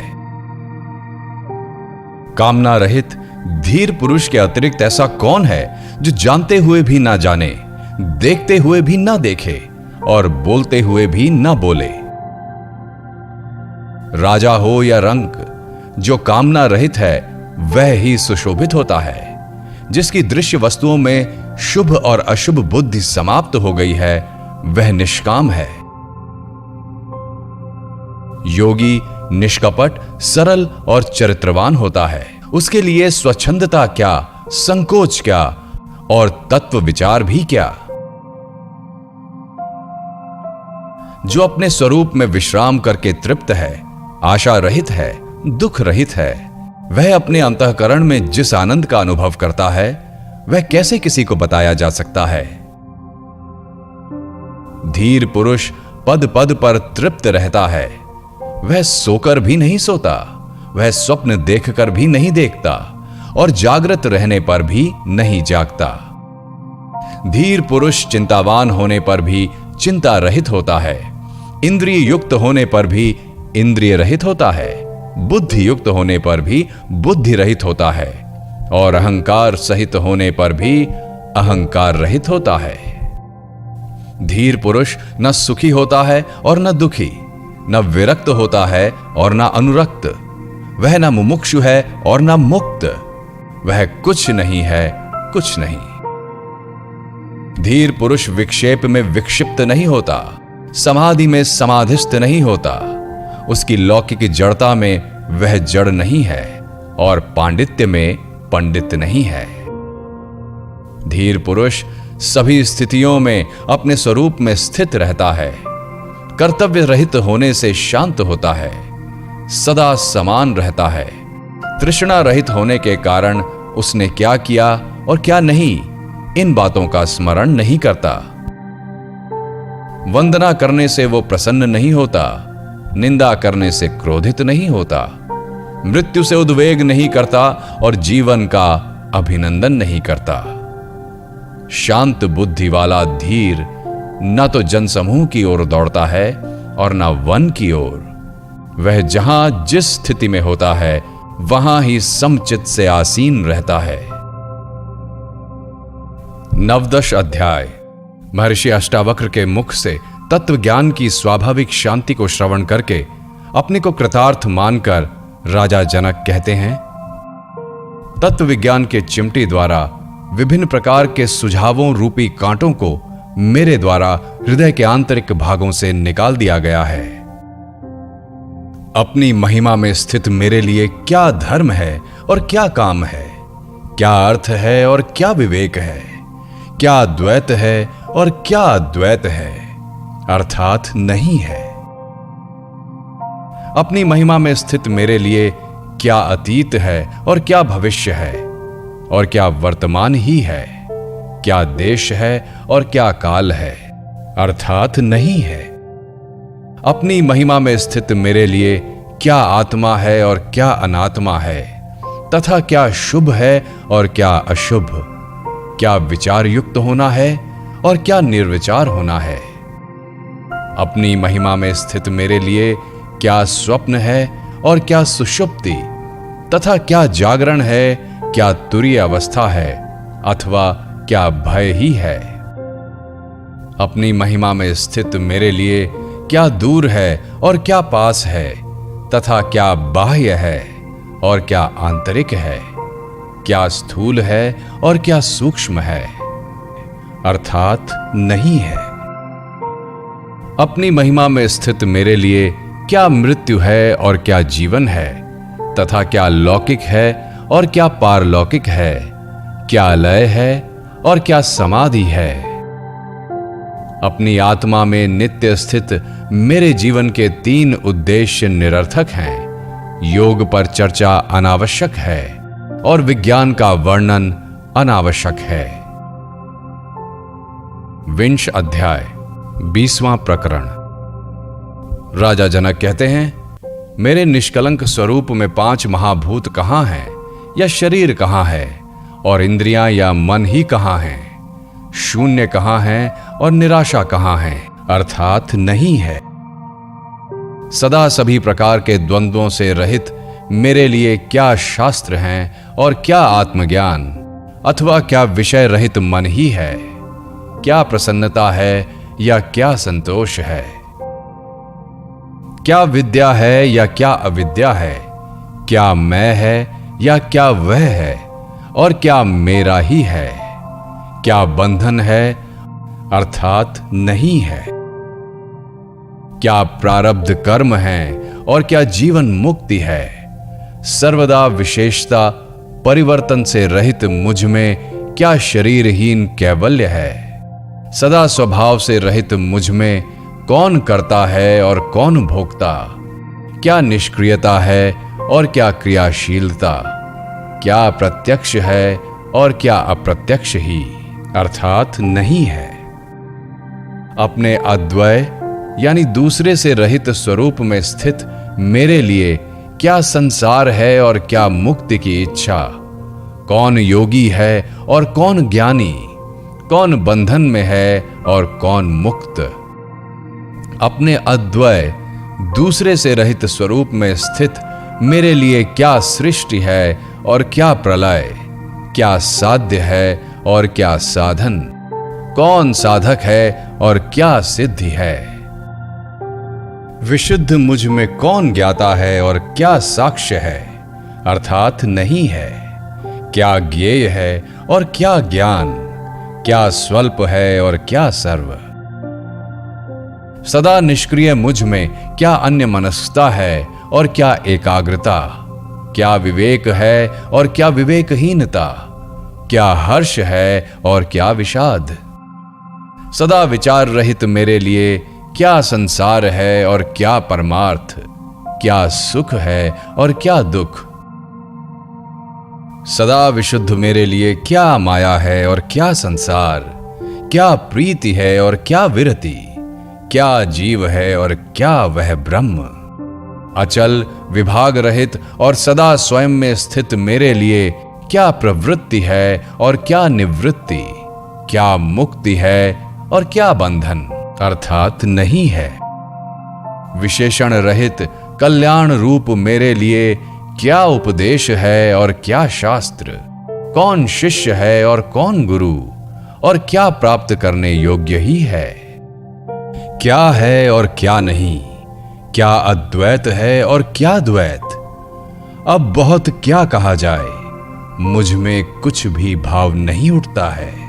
कामना रहित धीर पुरुष के अतिरिक्त ऐसा कौन है जो जानते हुए भी ना जाने, देखते हुए भी ना देखे और बोलते हुए भी ना बोले। राजा हो या रंक, जो कामना रहित है वह ही सुशोभित होता है। जिसकी दृश्य वस्तुओं में शुभ और अशुभ बुद्धि समाप्त हो गई है, वह निष्काम है। योगी निष्कपट, सरल और चरित्रवान होता है। उसके लिए स्वच्छंदता क्या, संकोच क्या और तत्व विचार भी क्या। जो अपने स्वरूप में विश्राम करके तृप्त है, आशा रहित है, दुख रहित है, वह अपने अंतःकरण में जिस आनंद का अनुभव करता है, वह कैसे किसी को बताया जा सकता है। धीर पुरुष पद पद पर तृप्त रहता है। वह सोकर भी नहीं सोता, वह स्वप्न देखकर भी नहीं देखता और जागृत रहने पर भी नहीं जागता। धीर पुरुष चिंतावान होने पर भी चिंता रहित होता है, इंद्रिय युक्त होने पर भी इंद्रिय रहित होता है, बुद्धि युक्त होने पर भी बुद्धि रहित होता है और अहंकार सहित होने पर भी अहंकार रहित होता है। धीर पुरुष न सुखी होता है और न दुखी, न विरक्त होता है और न अनुरक्त, वह न मुमुक्षु है और न मुक्त, वह कुछ नहीं है, कुछ नहीं। धीर पुरुष विक्षेप में विक्षिप्त नहीं होता, समाधि में समाधिस्थ नहीं होता, उसकी लौकिक जड़ता में वह जड़ नहीं है और पांडित्य में पंडित नहीं है। धीर पुरुष सभी स्थितियों में अपने स्वरूप में स्थित रहता है, कर्तव्य रहित होने से शांत होता है, सदा समान रहता है। तृष्णा रहित होने के कारण उसने क्या किया और क्या नहीं, इन बातों का स्मरण नहीं करता। वंदना करने से वो प्रसन्न नहीं होता, निंदा करने से क्रोधित नहीं होता, मृत्यु से उद्वेग नहीं करता और जीवन का अभिनंदन नहीं करता। शांत बुद्धि वाला धीर न तो जनसमूह की ओर दौड़ता है और न वन की ओर। वह जहां जिस स्थिति में होता है वहां ही समचित से आसीन रहता है। 9वां अध्याय। महर्षि अष्टावक्र के मुख से तत्व ज्ञान की स्वाभाविक शांति को श्रवण करके अपने को कृतार्थ मानकर राजा जनक कहते हैं, तत्व विज्ञान के चिमटी द्वारा विभिन्न प्रकार के सुझावों रूपी कांटों को मेरे द्वारा हृदय के आंतरिक भागों से निकाल दिया गया है। अपनी महिमा में स्थित मेरे लिए क्या धर्म है और क्या काम है, क्या अर्थ है और क्या विवेक है, क्या द्वैत है और क्या अद्वैत है, अर्थात नहीं है। अपनी महिमा में स्थित मेरे लिए क्या अतीत है और क्या भविष्य है और क्या वर्तमान ही है, क्या देश है और क्या काल है, अर्थात नहीं है। अपनी महिमा में स्थित मेरे लिए क्या आत्मा है और क्या अनात्मा है, तथा क्या शुभ है और क्या अशुभ, क्या विचार युक्त होना है और क्या निर्विचार होना है। अपनी महिमा में स्थित मेरे लिए क्या स्वप्न है और क्या सुषुप्ति, तथा क्या जागरण है, क्या तुरीय अवस्था है अथवा क्या भय ही है। अपनी महिमा में स्थित मेरे लिए क्या दूर है और क्या पास है, तथा क्या बाह्य है और क्या आंतरिक है, क्या स्थूल है और क्या सूक्ष्म है, अर्थात नहीं है। अपनी महिमा में स्थित मेरे लिए क्या मृत्यु है और क्या जीवन है, तथा क्या लौकिक है और क्या पारलौकिक है, क्या लय है और क्या समाधि है। अपनी आत्मा में नित्य स्थित मेरे जीवन के 3 उद्देश्य निरर्थक हैं। योग पर चर्चा अनावश्यक है और विज्ञान का वर्णन अनावश्यक है। 20 अध्याय 20वां प्रकरण। राजा जनक कहते हैं, मेरे निष्कलंक स्वरूप में 5 महाभूत कहां हैं, या शरीर कहां है, और इंद्रियां या मन ही कहां हैं, शून्य कहां है और निराशा कहां है, अर्थात नहीं है। सदा सभी प्रकार के द्वंद्वों से रहित मेरे लिए क्या शास्त्र हैं और क्या आत्मज्ञान, अथवा क्या विषय रहित मन ही है, क्या प्रसन्नता है या क्या संतोष है, क्या विद्या है या क्या अविद्या है, क्या मैं है या क्या वह है, और क्या मेरा ही है, क्या बंधन है अर्थात नहीं है, क्या प्रारब्ध कर्म है और क्या जीवन मुक्ति है। सर्वदा विशेषता परिवर्तन से रहित मुझ में क्या शरीरहीन कैवल्य है। सदा स्वभाव से रहित मुझ में कौन करता है और कौन भोगता, क्या निष्क्रियता है और क्या क्रियाशीलता, क्या प्रत्यक्ष है और क्या अप्रत्यक्ष ही, अर्थात नहीं है। अपने अद्वय यानी दूसरे से रहित स्वरूप में स्थित मेरे लिए क्या संसार है और क्या मुक्ति की इच्छा, कौन योगी है और कौन ज्ञानी, कौन बंधन में है और कौन मुक्त। अपने अद्वय दूसरे से रहित स्वरूप में स्थित मेरे लिए क्या सृष्टि है और क्या प्रलय, क्या साध्य है और क्या साधन, कौन साधक है और क्या सिद्धि है। विशुद्ध मुझ में कौन ज्ञाता है और क्या साक्ष्य है, अर्थात नहीं है। क्या ज्ञेय है और क्या ज्ञान, क्या स्वल्प है और क्या सर्व। सदा निष्क्रिय मुझ में क्या अन्य मनस्कता है और क्या एकाग्रता, क्या विवेक है और क्या विवेकहीनता, क्या हर्ष है और क्या विषाद। सदा विचार रहित मेरे लिए क्या संसार है और क्या परमार्थ, क्या सुख है और क्या दुख। सदा विशुद्ध मेरे लिए क्या माया है और क्या संसार, क्या प्रीति है और क्या विरति, क्या जीव है और क्या वह ब्रह्म। अचल विभाग रहित और सदा स्वयं में स्थित मेरे लिए क्या प्रवृत्ति है और क्या निवृत्ति, क्या मुक्ति है और क्या बंधन, अर्थात नहीं है। विशेषण रहित कल्याण रूप मेरे लिए क्या उपदेश है और क्या शास्त्र, कौन शिष्य है और कौन गुरु, और क्या प्राप्त करने योग्य ही है, क्या है और क्या नहीं, क्या अद्वैत है और क्या द्वैत। अब बहुत क्या कहा जाए, मुझ में कुछ भी भाव नहीं उठता है।